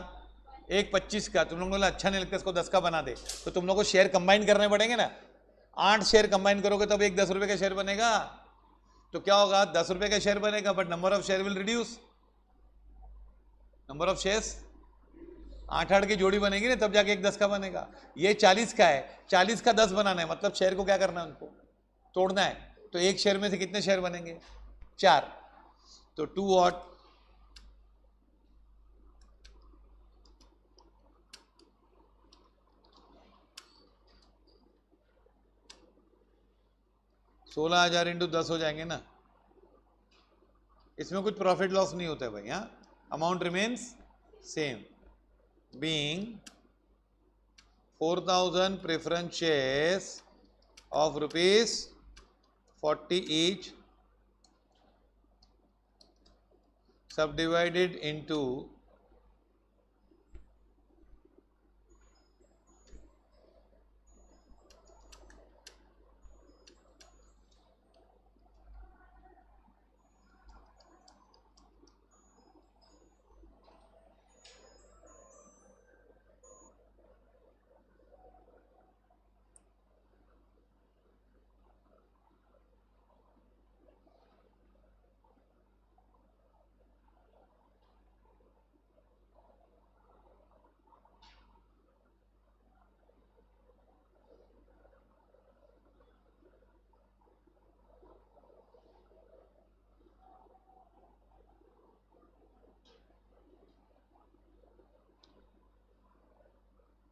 1.25 का। तुम लोगों को अच्छा नहीं लगता इसको 10 का बना दे, तो तुम लोग को शेयर कंबाइन करने पड़ेंगे ना। 8 शेयर कंबाइन करोगे तब एक 10 रुपये का शेयर बनेगा। तो क्या होगा? 10 रुपये का शेयर बनेगा, but number of share will reduce. Number of shares 8 की जोड़ी बनेगी ना, तब जाके एक 10 का बनेगा। ये 40 का है, 40 का 10 बनाना है, मतलब शेयर को क्या करना है? उनको तोड़ना है। तो एक शेयर में से कितने शेयर बनेंगे? 4। तो 2 वॉट? $16,000 इंटू 10 हो जाएंगे ना। इसमें कुछ प्रॉफिट लॉस नहीं होता है भाई। हाँ, amount remains same, being 4,000 preference shares of rupees 40 each subdivided into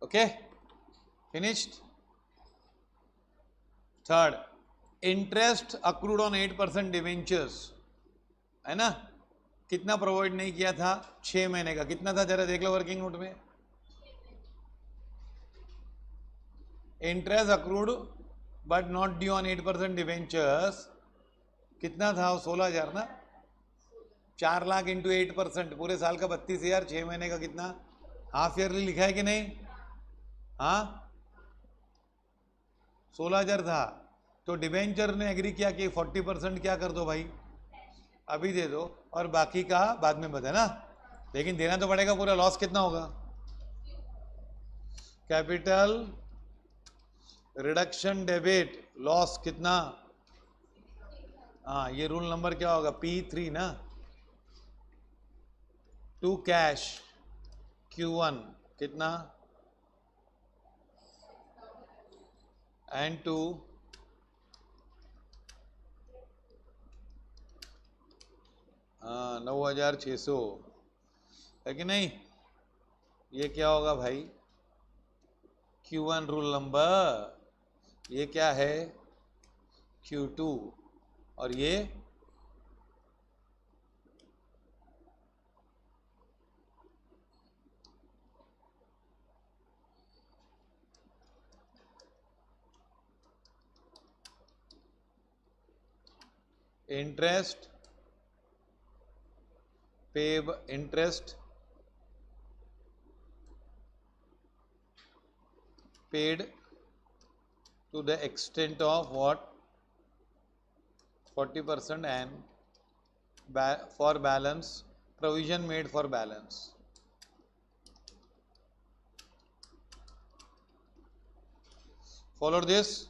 okay, finished. Third, interest accrued on 8% debentures, है ना? कितना प्रोवाइड नहीं किया था? 6 महीने का। कितना था जरा देख लो वर्किंग नोट में। Interest accrued but not due on 8% debentures कितना था? 16,000 ना। 4 लाख इंटू 8%, पूरे साल का 32,000। 6 महीने का कितना? हाफ ईयरली लिखा है कि नहीं? हाँ, 16,000 था। तो डिवेंचर ने एग्री किया कि 40% क्या कर दो भाई, अभी दे दो, और बाकी का बाद में बता ना, लेकिन देना तो पड़ेगा पूरा। लॉस कितना होगा? कैपिटल रिडक्शन डेबिट लॉस कितना? हाँ, ये रूल नंबर क्या होगा? P3 ना। टू कैश Q1 कितना? एंड टू हाँ 9,600 है कि नहीं? ये क्या होगा भाई? Q1 rule number. ये क्या है? Q2। और ये इंटरेस्ट पेब interest paid to the extent of what? 40%, and for balance, provision made for balance. Follow this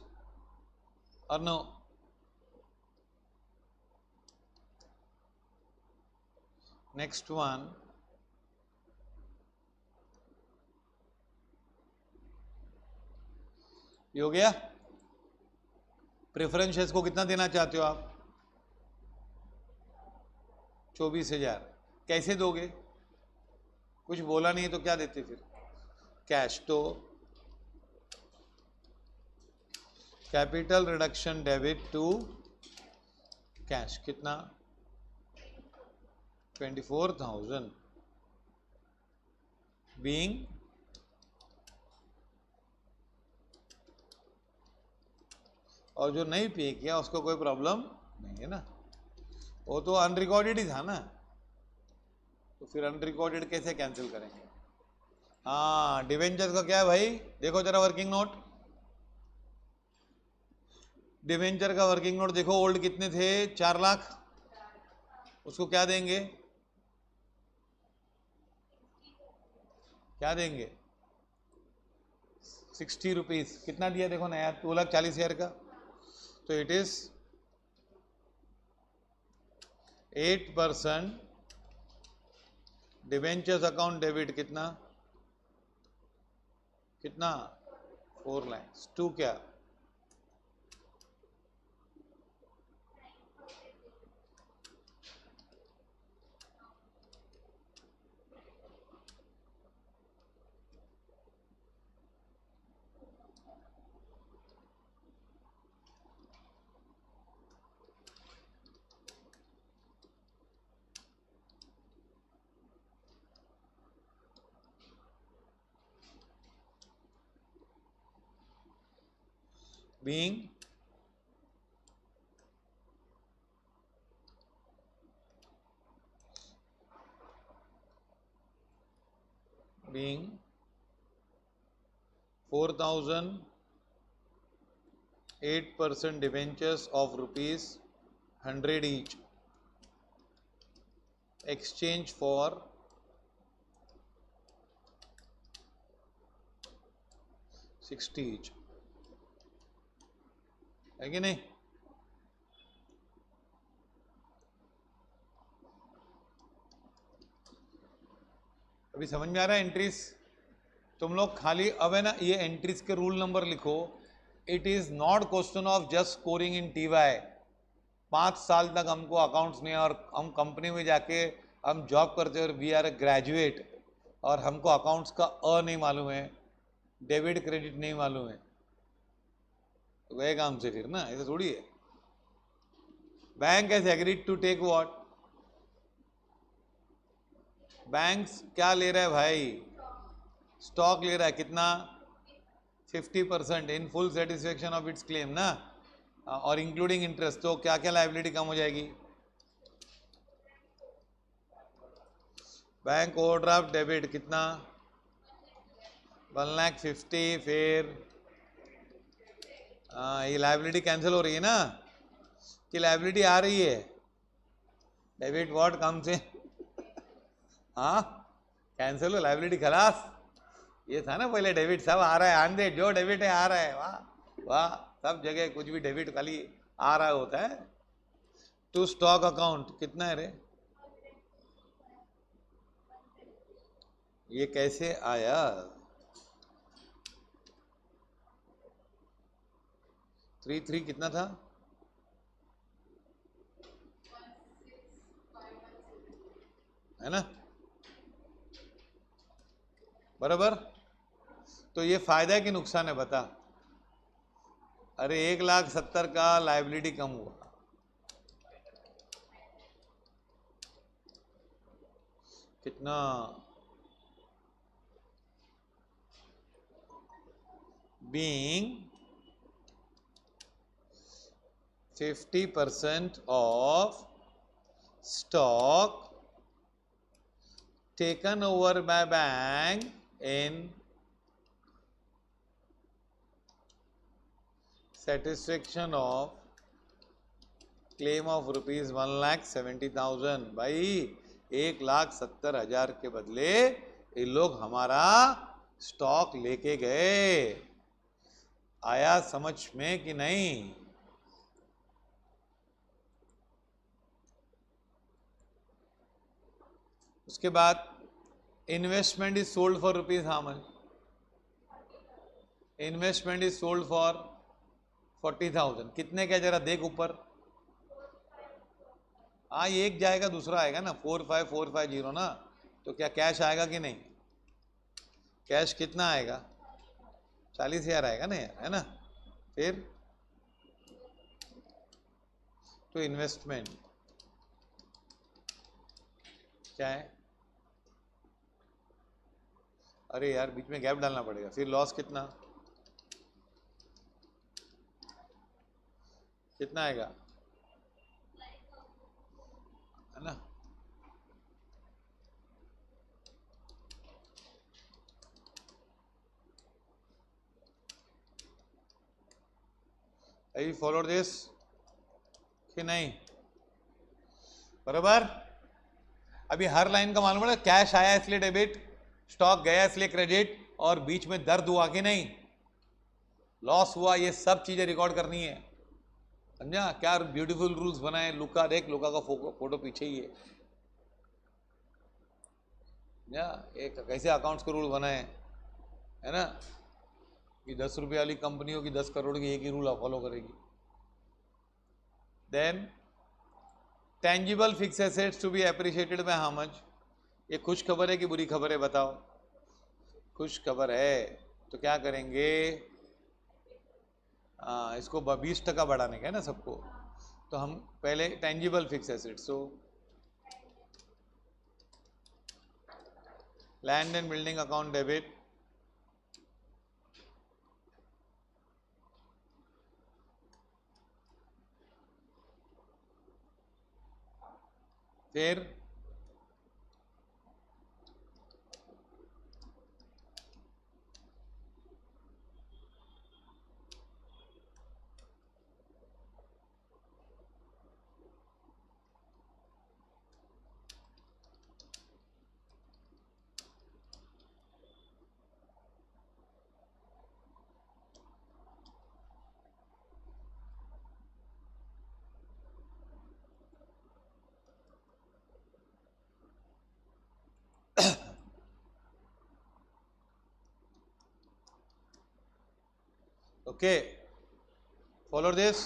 or no? Next one, ये हो गया। प्रेफरेंस शेयर्स को कितना देना चाहते हो आप? 24,000। कैसे दोगे? कुछ बोला नहीं तो क्या देते फिर? कैश, तो capital reduction debit to cash कितना 24,000 बीइंग और जो नहीं पे किया उसको कोई प्रॉब्लम नहीं है ना, वो तो अनरिकॉर्डेड ही था ना, तो फिर अनरिकॉर्डेड कैसे कैंसिल करेंगे। हाँ, डिवेंचर का क्या है भाई, देखो जरा वर्किंग नोट, डिवेंचर का वर्किंग नोट देखो, ओल्ड कितने थे 4 लाख, उसको क्या देंगे, क्या देंगे 60 रुपीज, कितना दिया देखो नया 2,40,000 का, तो it is 8% debentures account debit कितना 4 लाख टू क्या being being 4,000 8% debentures of rupees 100 each exchange for 60 each, है कि नहीं। अभी समझ में आ रहा है एंट्रीज, तुम लोग खाली अब है ना ये एंट्रीज के रूल नंबर लिखो। It is not question of just scoring in TY. 5 साल तक हमको अकाउंट्स नहीं, और हम कंपनी में जाके हम जॉब करते हैं और वी आर ए ग्रेजुएट, और हमको अकाउंट्स का नहीं मालूम है, डेबिट क्रेडिट नहीं मालूम है, तो गए काम से फिर ना, ऐसे थोड़ी है। Bank has agreed to take what, banks क्या ले रहा है भाई, स्टॉक ले रहा है, कितना 50% in full satisfaction of its claim ना, और इंक्लूडिंग इंटरेस्ट, तो क्या क्या लायबिलिटी कम हो जाएगी। बैंक ओवरड्राफ्ट डेबिट कितना 1,50,000, फिर ये लायबिलिटी कैंसिल हो रही है ना, कि लायबिलिटी आ रही है, डेबिट व्हाट कम्स इन, हाँ कैंसिल हो लायबिलिटी खलास। ये था ना पहले डेबिट सब आ रहा है, आंधे जो डेबिट है आ रहा है, वाह वाह, सब जगह कुछ भी डेबिट खाली आ रहा होता है। टू स्टॉक अकाउंट कितना है रे, ये कैसे आया, थ्री कितना था, है ना, बराबर। तो ये फायदा है कि नुकसान है बता, अरे 1,70,000 का लायबिलिटी कम हुआ, कितना being 50% of stock taken over by bank in satisfaction of claim of rupees 1,70,000। भाई 1,70,000 के बदले ये लोग हमारा स्टॉक लेके गए, आया समझ में कि नहीं। उसके बाद investment is sold for rupees how much, investment is sold for 40,000, कितने का जरा देख ऊपर, हाँ ये एक जाएगा दूसरा आएगा ना, 4,5,4,5,0 ना, तो क्या कैश आएगा कि नहीं, कैश कितना आएगा? 40,000 आएगा ना यार, है ना? फिर तो इन्वेस्टमेंट क्या है? अरे यार बीच में गैप डालना पड़ेगा। फिर लॉस कितना कितना आएगा, है ना? आई फॉलो दिस कि नहीं? बराबर। अभी हर लाइन का मालूम है, कैश आया इसलिए डेबिट, स्टॉक गया इसलिए क्रेडिट, और बीच में दर्द हुआ कि नहीं, लॉस हुआ, ये सब चीजें रिकॉर्ड करनी है। समझा? क्या ब्यूटीफुल रूल्स बनाए। लुका देख, लुका का फोटो पीछे ही है। एक कैसे अकाउंट्स के रूल बनाए, है ना, कि 10 रुपये वाली कंपनी होगी 10 करोड़ की, एक ही रूल फॉलो करेगी। Then tangible fix assets to be appreciated by how much? ये खुश खबर है कि बुरी खबर है बताओ? खुश खबर है। तो क्या करेंगे, इसको 20% बढ़ाने का है ना सबको। तो हम पहले टेंजिबल फिक्स एसेट्स, तो land and building account debit, फिर ओके, फॉलो दिस,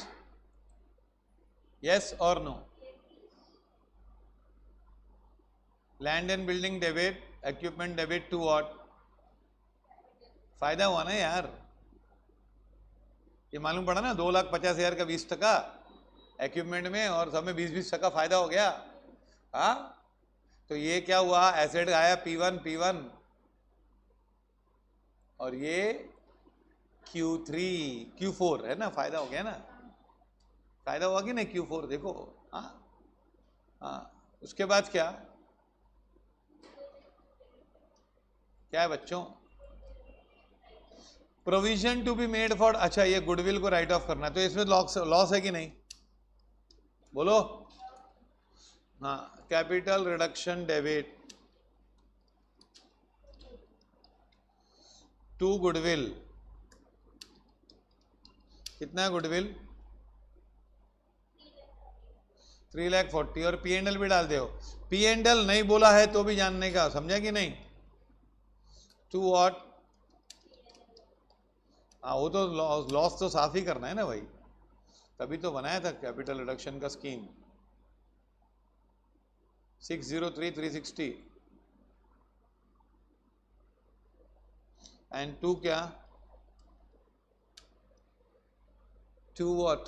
यस और no? Land and building debit, equipment debit to what? फायदा हुआ ना यार, ये मालूम पड़ा ना, 2,50,000 का 20% इक्विपमेंट में, और सब में 20-20% फायदा हो गया। हाँ, तो ये क्या हुआ, एसेट आया P1 और ये Q3 Q4 है ना, फायदा हो गया ना, फायदा हुआ कि नहीं Q4 देखो। हाँ हाँ, उसके बाद क्या क्या है बच्चों? Provision to be made for, अच्छा ये गुडविल को राइट ऑफ करना है, तो इसमें लॉस है कि नहीं बोलो? हाँ, capital reduction debit to goodwill, कितना है गुडविल? 3,40,000, और P&L भी डाल दो। P&L नहीं बोला है तो भी जानने का, समझा कि नहीं? To what? हाँ, वो तो लॉस तो साफ ही करना है ना भाई, तभी तो बनाया था कैपिटल रिडक्शन का स्कीम। 603,360 एंड टू क्या? To what?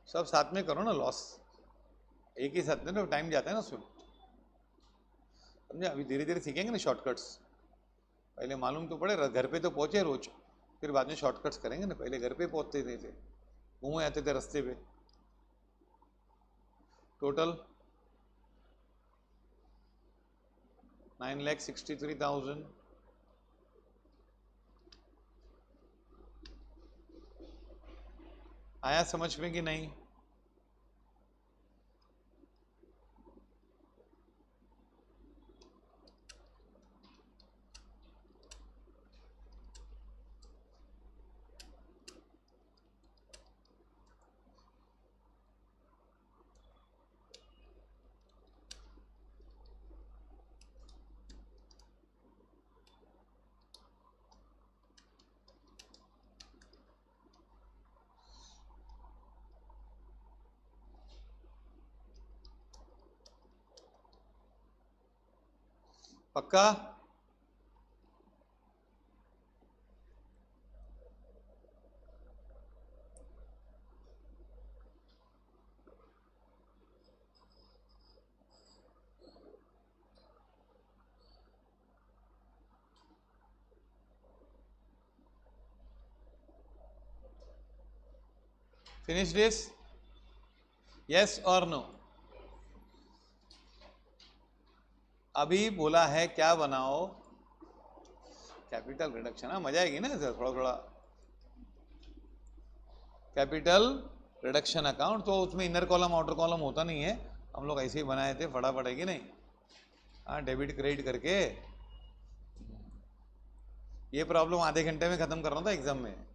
सब साथ में करो ना, लॉस एक ही साथ में, तो टाइम जाता है ना उसमें। समझे? अभी धीरे धीरे सीखेंगे ना शॉर्टकट्स, पहले मालूम तो पड़े, घर पे तो पहुंचे रोज, फिर बाद में शॉर्टकट्स करेंगे ना, पहले घर पे पहुंचते थे, घूमे आते थे रास्ते पे। टोटल 9,63,000, आया समझ में कि नहीं? पक्का? Finish this? यस और नो? अभी बोला है क्या बनाओ? Capital reduction. हाँ, मजा आएगी ना सर, थोड़ा थोड़ा कैपिटल रिडक्शन अकाउंट। तो उसमें इनर कॉलम आउटर कॉलम होता नहीं है, हम लोग ऐसे ही बनाए थे, फटाफट है कि नहीं? हाँ, डेबिट क्रेडिट करके। ये प्रॉब्लम आधे घंटे में खत्म करना था एग्जाम में।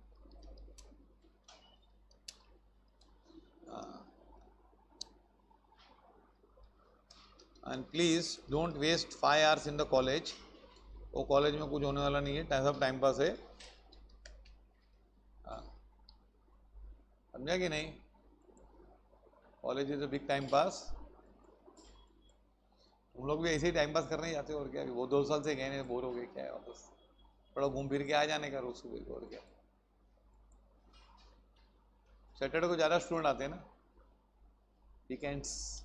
And please don't waste 5 hours in the college. वो कॉलेज में कुछ होने वाला नहीं है, सब टाइम पास है। समझा कि नहीं? College is a big time pass. तुम लोग भी ऐसे ही टाइम पास करने जाते हो और क्या? वो 2 साल से गए नहीं, बोर हो गए, क्या है वापस थोड़ा घूम फिर के आ जाने का रोज सुबह को, और क्या। सैटरडे को ज़्यादा स्टूडेंट आते हैं ना, वीकेंड्स।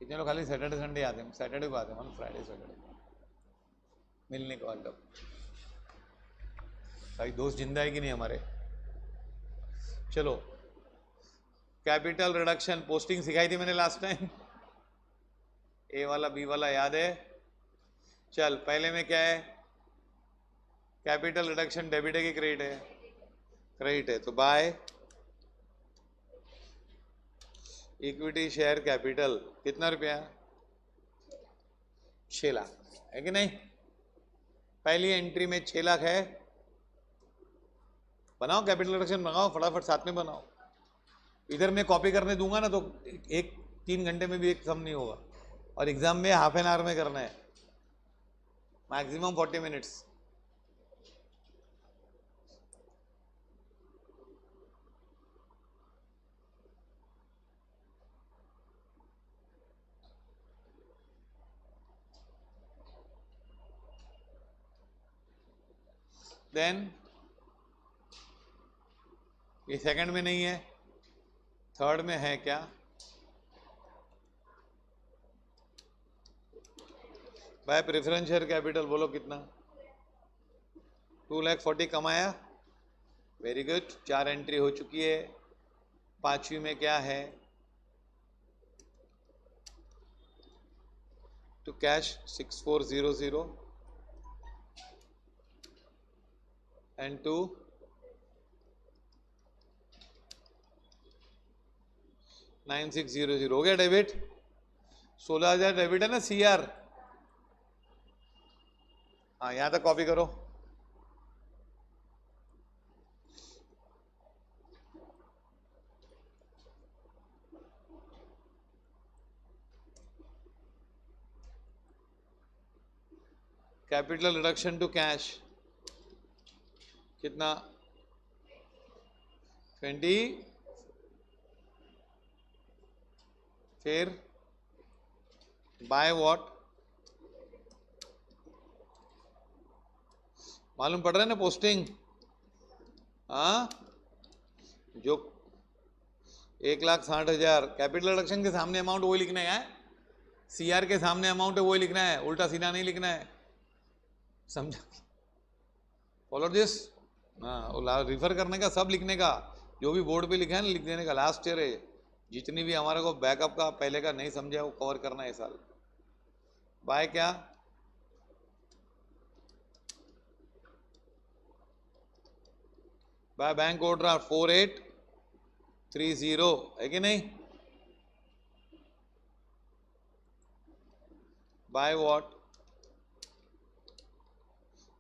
कितने लोग खाली सैटरडे संडे आते हैं? सैटरडे को आते हैं, मतलब फ्राइडे सैटरडे मिलने को। मतलब भाई दोस्त जिंदा है कि नहीं हमारे? चलो, कैपिटल रिडक्शन पोस्टिंग सिखाई थी मैंने लास्ट टाइम। ए वाला बी वाला याद है? चल, पहले में क्या है? कैपिटल रिडक्शन डेबिट है कि क्रेडिट है? क्रेडिट है, तो बाय इक्विटी शेयर कैपिटल कितना रुपया? 6 लाख है कि नहीं? पहली एंट्री में 6 लाख है। बनाओ कैपिटल रिडक्शन, बनाओ फटाफट, साथ में बनाओ। इधर मैं कॉपी करने दूंगा ना तो 3 घंटे में भी एक सम नहीं होगा, और एग्जाम में हाफ एन आवर में करना है, मैक्सिमम 40 मिनट्स। देन ये सेकंड में नहीं है, थर्ड में है क्या? बाय प्रेफरेंस शेयर कैपिटल बोलो कितना? 2,40,000 कमाया, वेरी गुड। 4 एंट्री हो चुकी है। पांचवी में क्या है? टू कैश 6400 एंड टू 9600 हो गया डेबिट। 16,000 डेबिट है ना सीआर? हाँ, यहां तक कॉपी करो। कैपिटल रिडक्शन टू कैश कितना? 20। फिर बाय व्हाट? मालूम पड़ रहा है ना पोस्टिंग? हाँ, जो 1,60,000 कैपिटल रिडक्शन के सामने अमाउंट वही लिखना है, सीआर के सामने अमाउंट है वही लिखना है, उल्टा सीधा नहीं लिखना है। समझा? Follow this. हाँ, रिफर करने का, सब लिखने का, जो भी बोर्ड पे लिखा है ना लिख देने का। लास्ट ईयर है, जितनी भी हमारे को बैकअप का पहले का नहीं समझा वो कवर करना है साल। बाय क्या? बाय बैंक ओवरड्राफ्ट 4830 है कि नहीं? By what?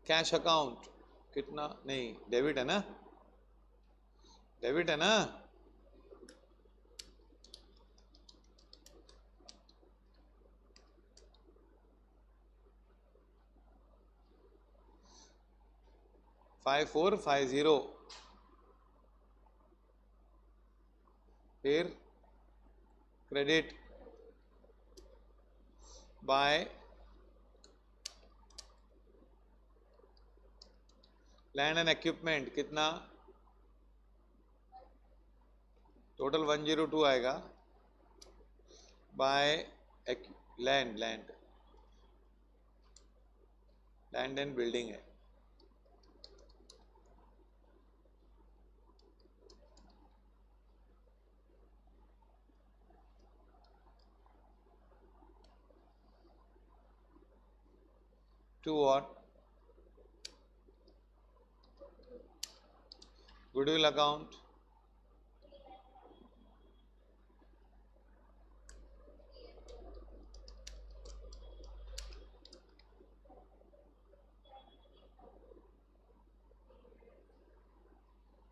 कैश अकाउंट कितना? नहीं, डेबिट है ना? डेबिट है ना? फाइव 5450। फिर credit by land and equipment कितना, टोटल 102 आएगा, बाय लैंड एंड बिल्डिंग है, to what, goodwill account,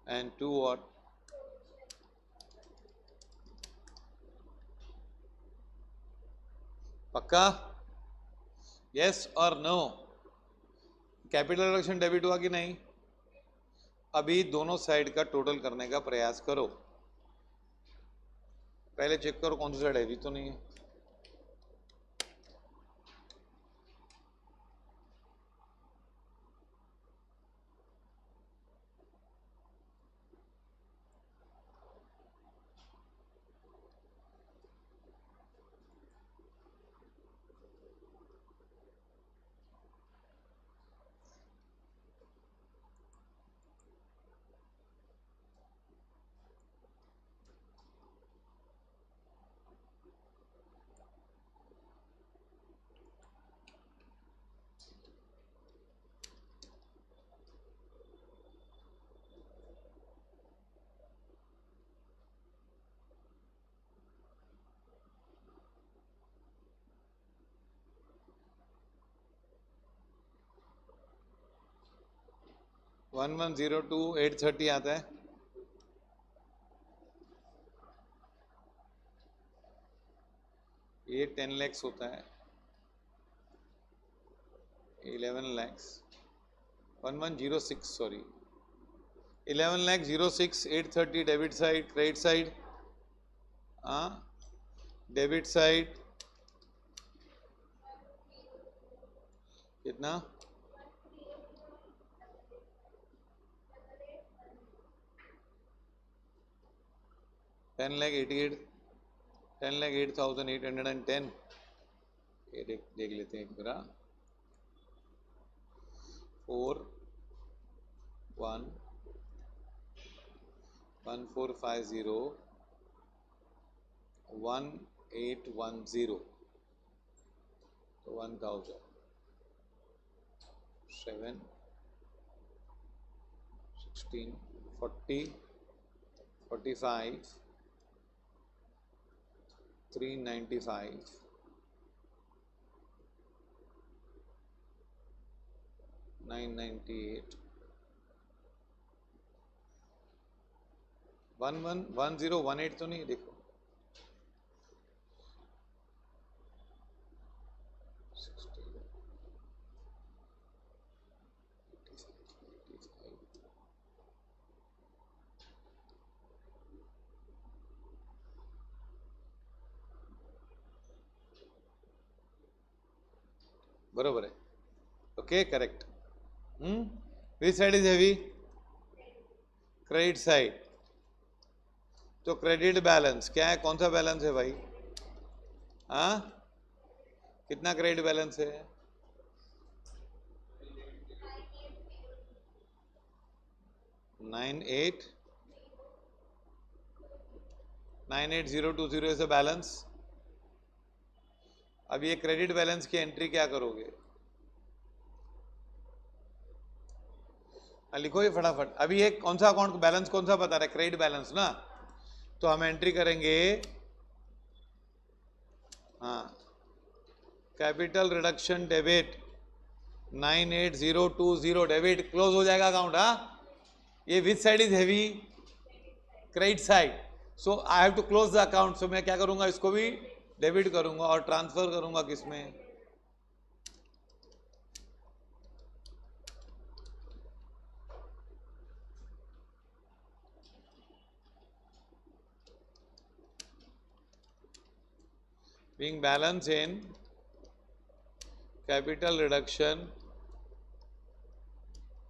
and to what, पक्का, यस और नो, कैपिटल रिडक्शन डेबिट हुआ कि नहीं, अभी दोनों साइड का टोटल करने का प्रयास करो, पहले चेक करो कौन सी साइड हैवी तो नहीं है, वन 1102,830 आता है, ये 10 lakhs होता है, 11 lakhs 1106 sorry 11,06,830 debit side, credit side, debit side कितना, टेन लैख 8,810, ये देख लेते हैं एक बार, 4,1,1,450,1,810, तो 1,000, 7, 16, 40, 45, 395, 998, 111018 तो नहीं, देखो 16, 85, बरोबर है, okay correct, which side is heavy, credit side, तो क्रेडिट बैलेंस क्या है, कौन सा बैलेंस है भाई, हाँ कितना क्रेडिट बैलेंस है, 98,020 इज अ बैलेंस, अब ये क्रेडिट बैलेंस की एंट्री क्या करोगे, लिखो ये फटाफट, अभी ये कौन सा अकाउंट बैलेंस कौन सा बता रहा है, क्रेडिट बैलेंस ना, तो हम एंट्री करेंगे, हाँ capital reduction debit 98,020 debit, close हो जाएगा अकाउंट, हाँ ये which side is heavy, credit side, so I have to close the account, so मैं क्या करूंगा, इसको भी डेबिट करूंगा और ट्रांसफर करूंगा किसमें, being balanced in capital reduction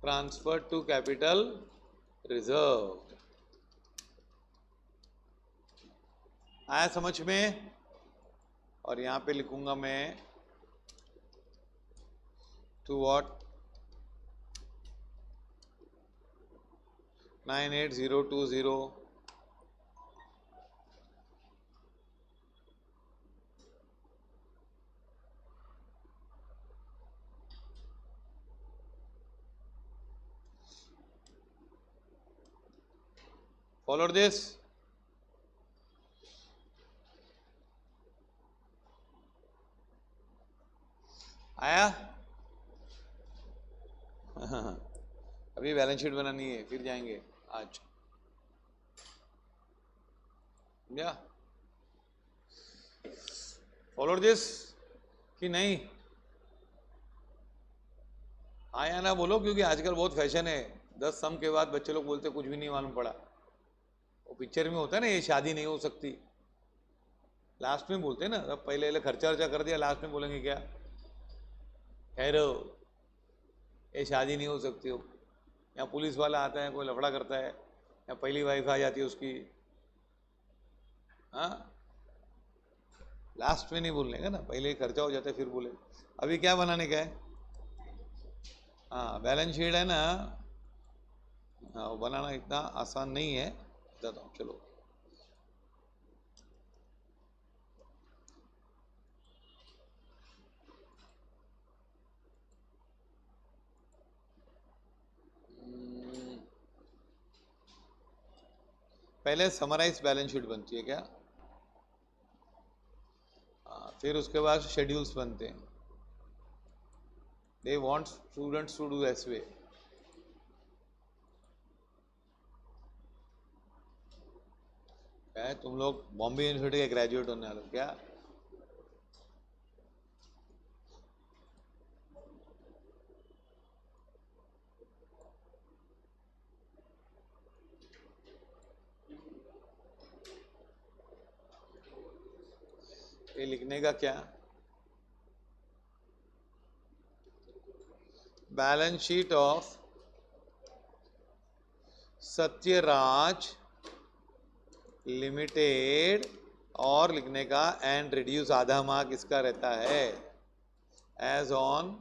transferred to capital reserve. आया समझ में? और यहां पे लिखूंगा मैं to what 98020 followed this. आया? अभी बैलेंस शीट बनानी है, फिर जाएंगे आज। या फॉलोड दिस कि नहीं? हाँ या ना बोलो, क्योंकि आजकल बहुत फैशन है 10 सम के बाद बच्चे लोग बोलते कुछ भी नहीं मालूम पड़ा। वो पिक्चर में होता है ना, ये शादी नहीं हो सकती, लास्ट में बोलते हैं ना, अब पहले खर्चा वर्चा कर दिया, लास्ट में बोलेंगे क्या? ठहरो, ये शादी नहीं हो सकती हो। या पुलिस वाला आता है, कोई लफड़ा करता है, या पहली वाइफ आ जाती है उसकी, हाँ लास्ट में नहीं बोलने का ना, पहले खर्चा हो जाता है फिर बोले। अभी क्या बनाने का है? हाँ बैलेंस शीट है ना, हाँ वो बनाना इतना आसान नहीं है, बताता हूँ चलो। पहले समराइज बैलेंस शीट बनती है क्या? फिर उसके बाद शेड्यूल्स बनते हैं। They want students to do this way. क्या है, तुम लोग बॉम्बे यूनिवर्सिटी के ग्रेजुएट होने वाले क्या? ये लिखने का क्या? Balance sheet of Satyaraj limited, और लिखने का एंड रिड्यूस आधा मार्क इसका रहता है एज ऑन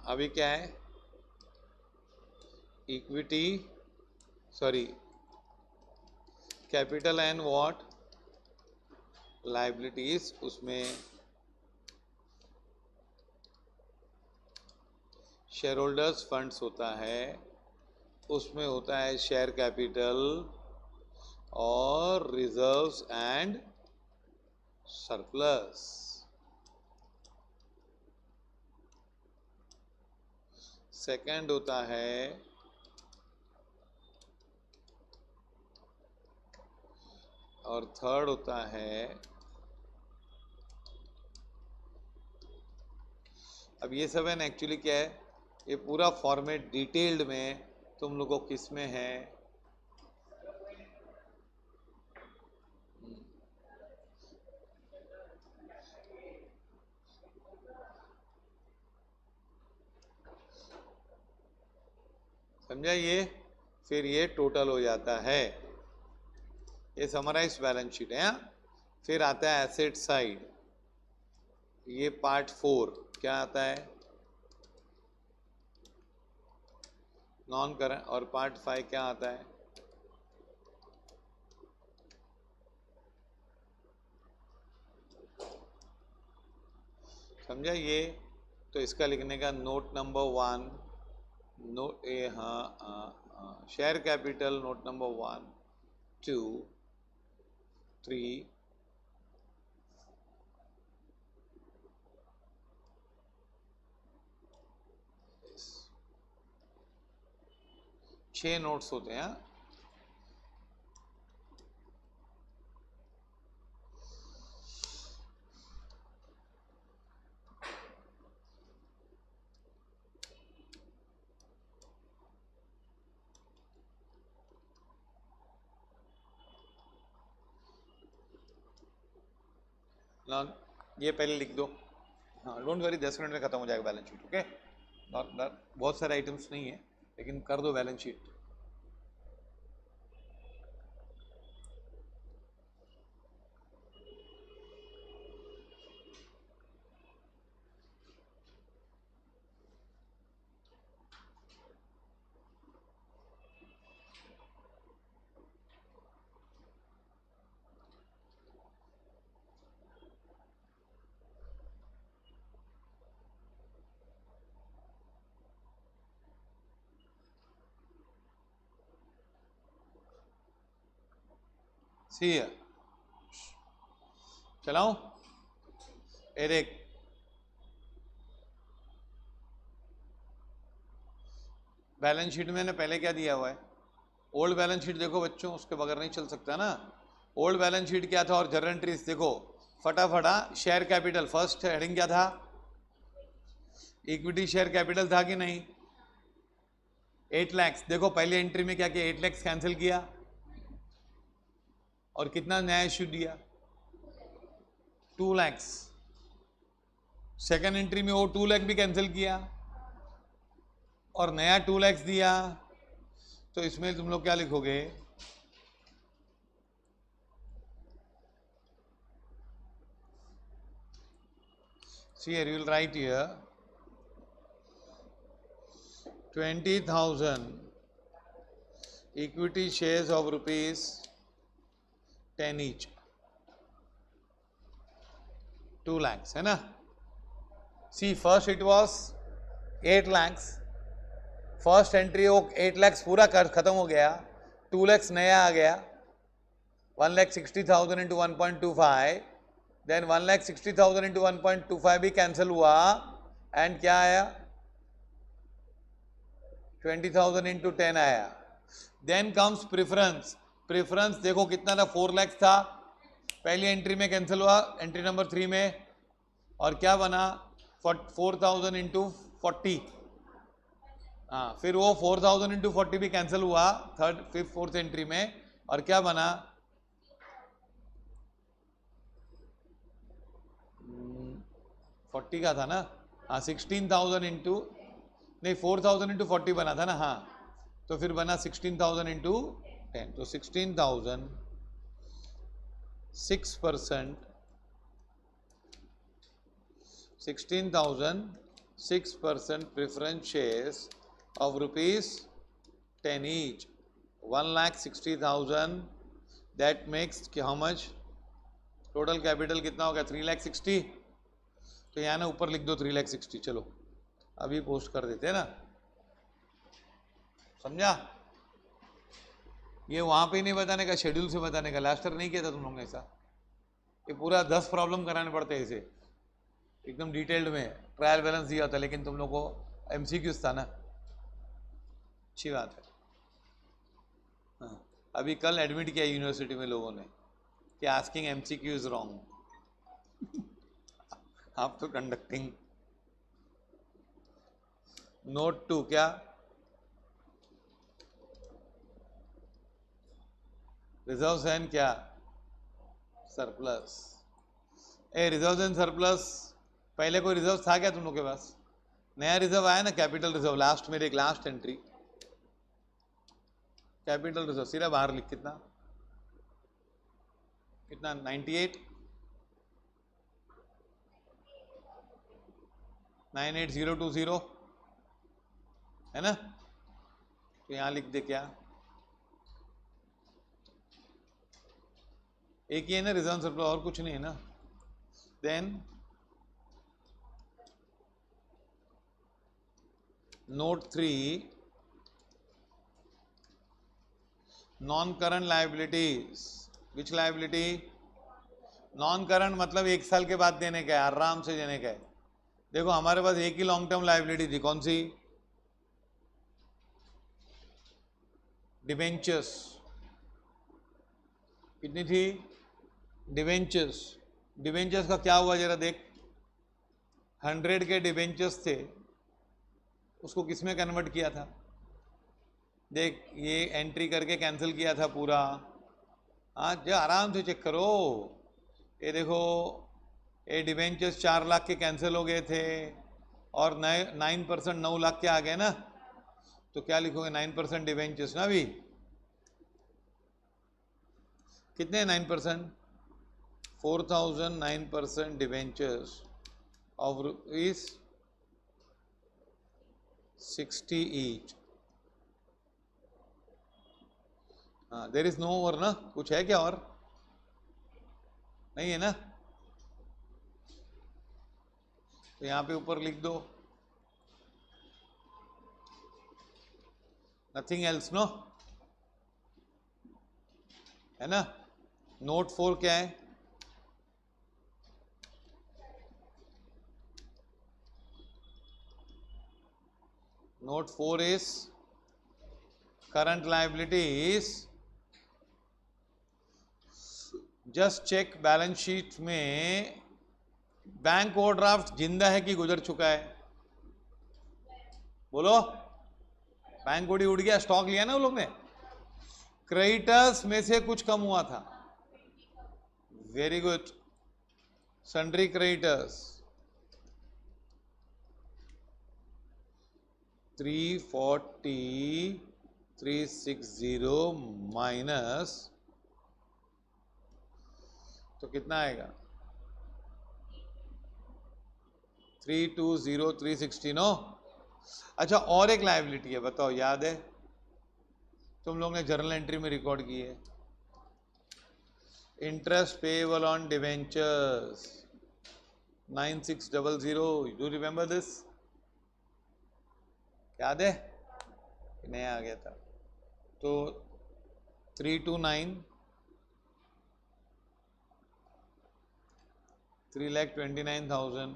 अभी क्या है? Equity sorry capital and what liabilities, उसमें शेयर होल्डर्स फंड्स होता है, उसमें होता है शेयर कैपिटल और रिजर्व्स एंड सरप्लस। सेकंड होता है और थर्ड होता है, अब ये सब है ना एक्चुअली क्या है, ये पूरा फॉर्मेट डिटेल्ड में तुम लोगों को किस में है, समझा ये? फिर ये टोटल हो जाता है, ये समराइज्ड बैलेंस शीट है। फिर आता है एसेट साइड, ये पार्ट 4 क्या आता है? Non current. और पार्ट 5 क्या आता है? समझा ये? तो इसका लिखने का नोट नंबर 1, नोट ए, हाँ share capital note number 1 2 3 6 notes होते हैं। ये पहले लिख दो। हाँ, डोंट वरी, 10 मिनट में खत्म हो जाएगा बैलेंस शीट। ओके, बहुत सारे आइटम्स नहीं है, लेकिन कर दो बैलेंस शीट। सी है, चलाऊं? ये देख, बैलेंस शीट में मैंने पहले क्या दिया हुआ है? ओल्ड बैलेंस शीट देखो बच्चों, उसके बगैर नहीं चल सकता ना। ओल्ड बैलेंस शीट क्या था और जर्नल एंट्रीज देखो फटाफटा। शेयर कैपिटल फर्स्ट हेडिंग क्या था? इक्विटी शेयर कैपिटल था कि नहीं? 8 लाख। देखो पहले एंट्री में क्या किया? 8 लाख कैंसिल किया और कितना नया इश्यू दिया? 2 लाख। सेकेंड एंट्री में वो 2 लाख भी कैंसिल किया और नया 2 लाख दिया। तो इसमें तुम लोग क्या लिखोगे? See here, you will write here 20,000 equity shares of rupees 10 each, 2 lakhs है ना? See, first it was 8 lakhs, first entry वो 8 lakhs पूरा खत्म हो गया, 2 lakhs नया आ गया, 1,60,000 into 1.25, देन 1,60,000 into 1.25 भी कैंसिल हुआ एंड क्या आया? 20,000 into 10 आया। Then comes preference. प्रेफरेंस देखो कितना था? 4 लाख था, पहली एंट्री में कैंसिल हुआ, एंट्री नंबर 3 में, और क्या बना? 4,000 into 40। हाँ, फिर वो 4,000 into 40 भी कैंसिल हुआ थर्ड, फिफ्थ, फोर्थ एंट्री में, और क्या बना? 40 का था ना? हाँ, 16,000 into, नहीं 4,000 into 40 बना था ना? हाँ, तो फिर बना 16,000 into 10, तो 16,000 6%, 16,000 6% preference shares of rupees 10 each, 1,60,000, that makes how much? Total capital कितना होगा? 3,60,000। तो यहाँ ना ऊपर लिख दो 3,60,000। चलो अभी पोस्ट कर देते हैं ना, समझा? ये वहां पे नहीं बताने का, शेड्यूल से बताने का। लास्ट ईयर नहीं किया था तुम लोगों ने ऐसा? ये पूरा 10 प्रॉब्लम कराने पड़ते हैं इसे एकदम डिटेल्ड में। ट्रायल बैलेंस दिया था, लेकिन तुम लोग को एमसीक्यूज था ना। अच्छी बात है। हाँ, अभी कल एडमिट किया यूनिवर्सिटी में लोगों ने कि asking MCQ is wrong after conducting. Note 2 क्या? रिजर्व्स एंड क्या? Surplus. A, reserves and surplus, पहले कोई रिजर्व था क्या तुम लोग के पास? नया रिजर्व आया ना, कैपिटल रिजर्व, लास्ट में एक लास्ट एंट्री कैपिटल रिजर्व, सीधा बाहर लिख। कितना? 98 98020 है ना? तो यहां लिख दे क्या? एक ही है ना रिजर्व सरप्लस, और कुछ नहीं है ना? Then note 3, non current liabilities. Which liability? Non current मतलब 1 साल के बाद देने का है, आराम से देने का है। देखो हमारे पास एक ही लॉन्ग टर्म लाइबिलिटी थी, कौन सी? डिबेंचर्स कितनी थी? डिबेंचर्स, डिबेंचर्स का क्या हुआ जरा देख। 100 के डिबेंचर्स थे, उसको किस में कन्वर्ट किया था? देख, ये एंट्री करके कैंसिल किया था पूरा। हाँ, जो आराम से चेक करो। ये देखो, ये डिबेंचर्स 4 लाख के कैंसिल हो गए थे और 9% 9 लाख के आ गए ना। तो क्या लिखोगे? 9% डिबेंचर्स ना। अभी कितने 9%? 4000 9% डिबेंचर्स of rupees 60 each. हाँ, देर इज नो और ना, कुछ है क्या और? नहीं है ना? तो यहां पे ऊपर लिख दो नथिंग एल्स, नो, है ना? नोट 4 क्या है? Note 4 is current liabilities. Just check balance sheet में बैंक ओवरड्राफ्ट जिंदा है कि गुजर चुका है? बोलो। बैंक ओडी उड़ गया, स्टॉक लिया ना उन लोग ने। क्रेडिटर्स में से कुछ कम हुआ था। Very good. Sundry creditors 340 360 minus, तो कितना आएगा? 320 360 नो। अच्छा, और एक लायबिलिटी है, बताओ, याद है? तुम लोग ने जर्नल एंट्री में रिकॉर्ड की है। Interest payable on debentures 9600। Do remember this? याद है? नया आ गया था। तो 329 3,29,000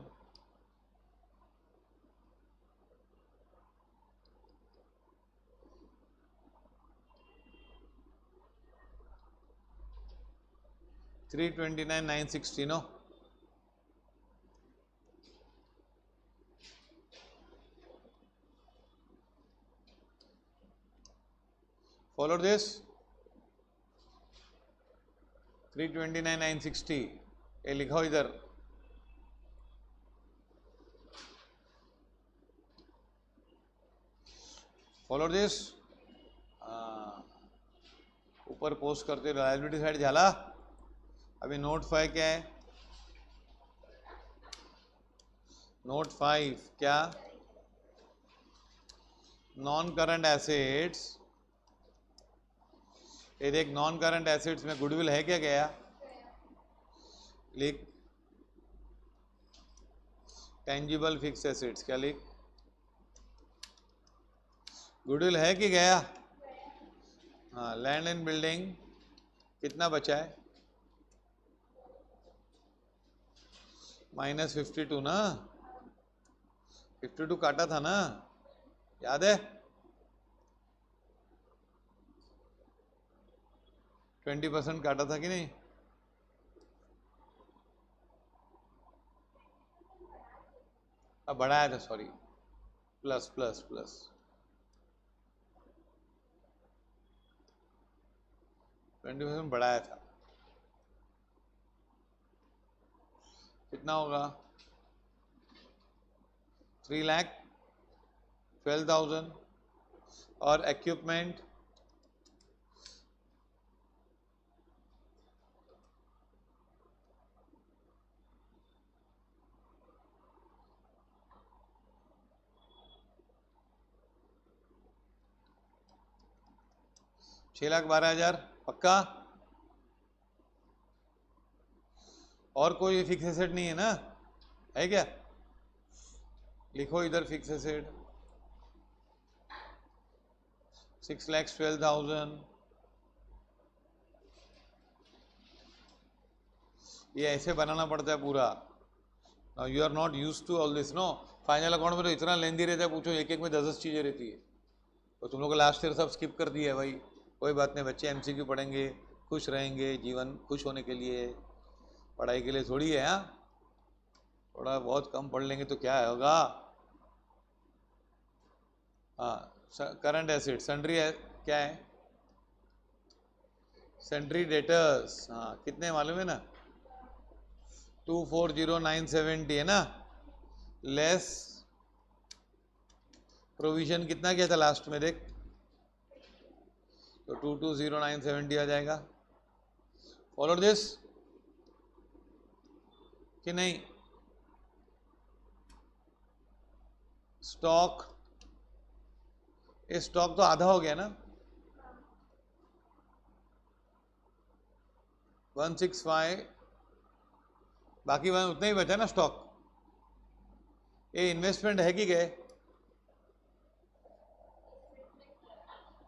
329,960 नो। फॉलो दिस 329,960 ये लिखो इधर। Follow this. ऊपर पोस्ट करते लायबिलिटी साइड झाला। अभी नोट 5 क्या है? नोट 5 क्या? Non current assets. ये देख, नॉन करंट एसेट्स में गुडविल है क्या? गया लिख। टेंजिबल फिक्स एसेट्स क्या लिख? गुडविल है कि गया? हाँ, लैंड एंड बिल्डिंग कितना बचा है? -52 ना। 52 काटा था ना, याद है? 20% काटा था कि नहीं? अब बढ़ाया था, सॉरी, प्लस प्लस प्लस 20% बढ़ाया था। कितना होगा? 3,12,000 और इक्विपमेंट 6,12,000 पक्का? और कोई फिक्स एसेट नहीं है ना? है क्या? लिखो इधर फिक्स एसेट 6,12,000। ये ऐसे बनाना पड़ता है पूरा। Now you are not used to all this, no. Final account में तो इतना लेंदी रहता है, पूछो, एक एक में 10-10 चीजें रहती है। तो तुम लोग लास्ट ईयर सब स्किप कर दिया है भाई। कोई बात नहीं बच्चे, एमसीक्यू पढ़ेंगे, खुश रहेंगे, जीवन खुश होने के लिए, पढ़ाई के लिए थोड़ी है। हाँ, थोड़ा बहुत कम पढ़ लेंगे तो क्या होगा। हाँ, करंट एसिड, सन्ड्री क्या है, सन्ड्री डेटर्स। हाँ, कितने मालूम है ना, 240970 है ना, लेस प्रोविजन कितना किया था लास्ट में देख, तो 220970 आ जाएगा। फॉलो दिस कि नहीं। स्टॉक, स्टॉक तो आधा हो गया ना, 165, बाकी वहां उतना ही बचा ना स्टॉक। ये इन्वेस्टमेंट है कि गए,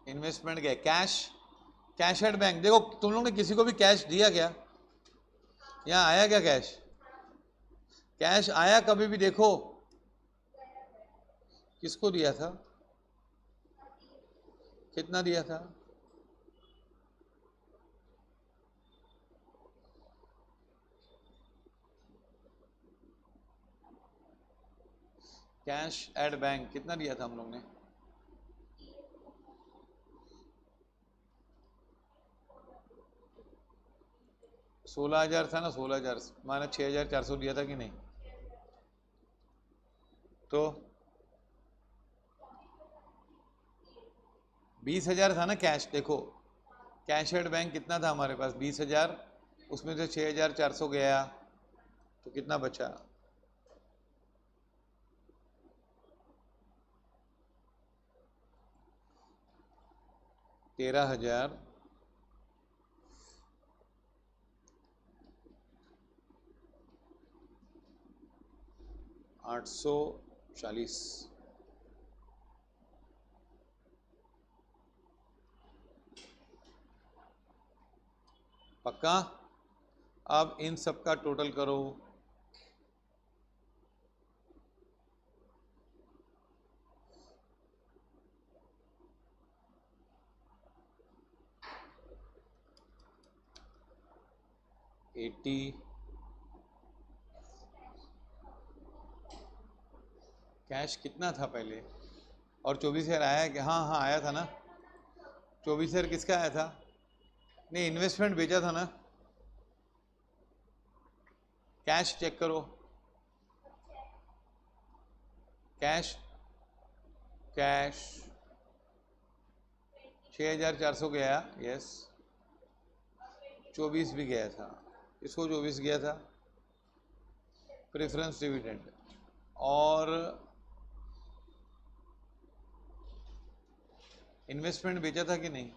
इन्वेस्टमेंट गए, कैश, कैश एट बैंक। देखो तुम लोग ने किसी को भी कैश दिया क्या, यहाँ आया क्या कैश, कैश आया कभी भी देखो, किसको दिया था, कितना दिया था, कैश एट बैंक कितना दिया था हम लोग ने, 16,000 था ना, 16,000 माना 6,400 दिया था कि नहीं, तो 20,000 था ना कैश। देखो कैश एट बैंक कितना था हमारे पास, 20,000, उसमें से 6,400 गया, तो कितना बचा, 13,000 840। पक्का। अब इन सब का टोटल करो, एटी, कैश कितना था पहले, और 24,000 आया कि, हाँ हाँ आया था ना, 24,000 किसका आया था, नहीं इन्वेस्टमेंट बेचा था ना, कैश चेक करो, कैश, कैश 6,400 गया, यस, 24 भी गया था, इसको 24 गया था, प्रेफरेंस डिविडेंड, और इन्वेस्टमेंट बेचा था कि नहीं,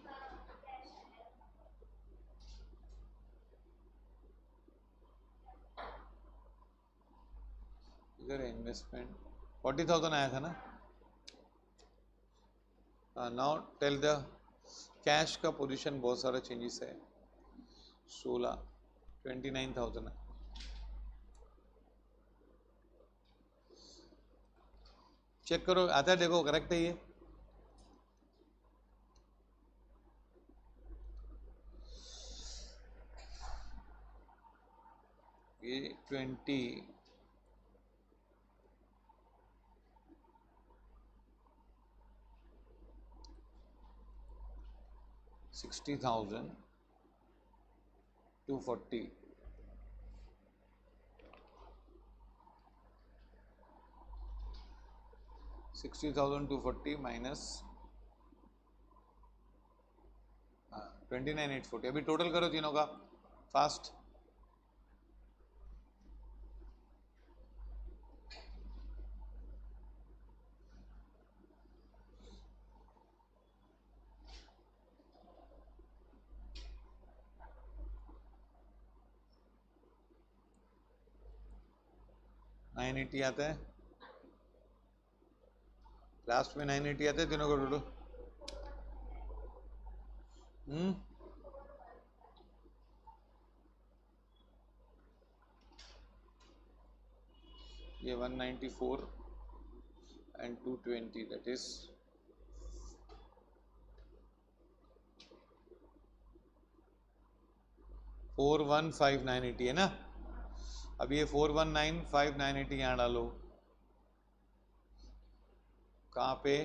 इधर इन्वेस्टमेंट 40,000 आया था ना। नाउ टेल द कैश का पोजीशन, बहुत सारा चेंजेस है, 16, 29,000 है, चेक करो आता है, देखो करेक्ट है ये 20, 60,000, 240, 60,000 240 माइनस 29,840। अभी टोटल करो तीनों का फास्ट, $980 आता है, लास्ट में 980 आते हैं तीनों का टोटल। ये 194 and 220, that is 415980 है ना। अब ये 4195,980 यहाँ डालो, कहाँ पे?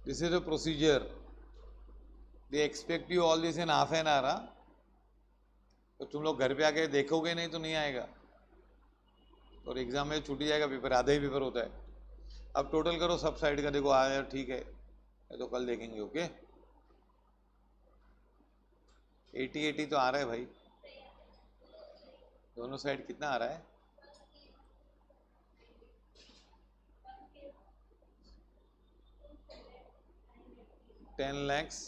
This is a procedure, they expect you all this in half an hour. तो तुम लोग घर पे आके देखोगे नहीं तो नहीं आएगा, और एग्जाम में छूट जाएगा पेपर, आधा ही पेपर होता है। अब टोटल करो सब साइड का, देखो आया ठीक है, तो कल देखेंगे। ओके 80 तो आ रहा है भाई, दोनों साइड कितना आ रहा है? 10 lakhs,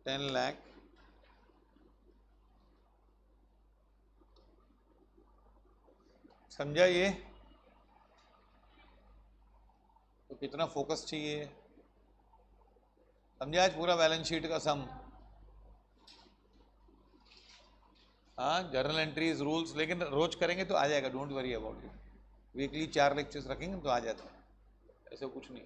10 lakh, समझा ये? तो कितना फोकस चाहिए, समझा? आज पूरा बैलेंस शीट का सम, हाँ जर्नल एंट्रीज रूल्स, लेकिन रोज करेंगे तो आ जाएगा, don't worry about it. Weekly 4 lectures रखेंगे तो आ जाता है, ऐसा कुछ नहीं।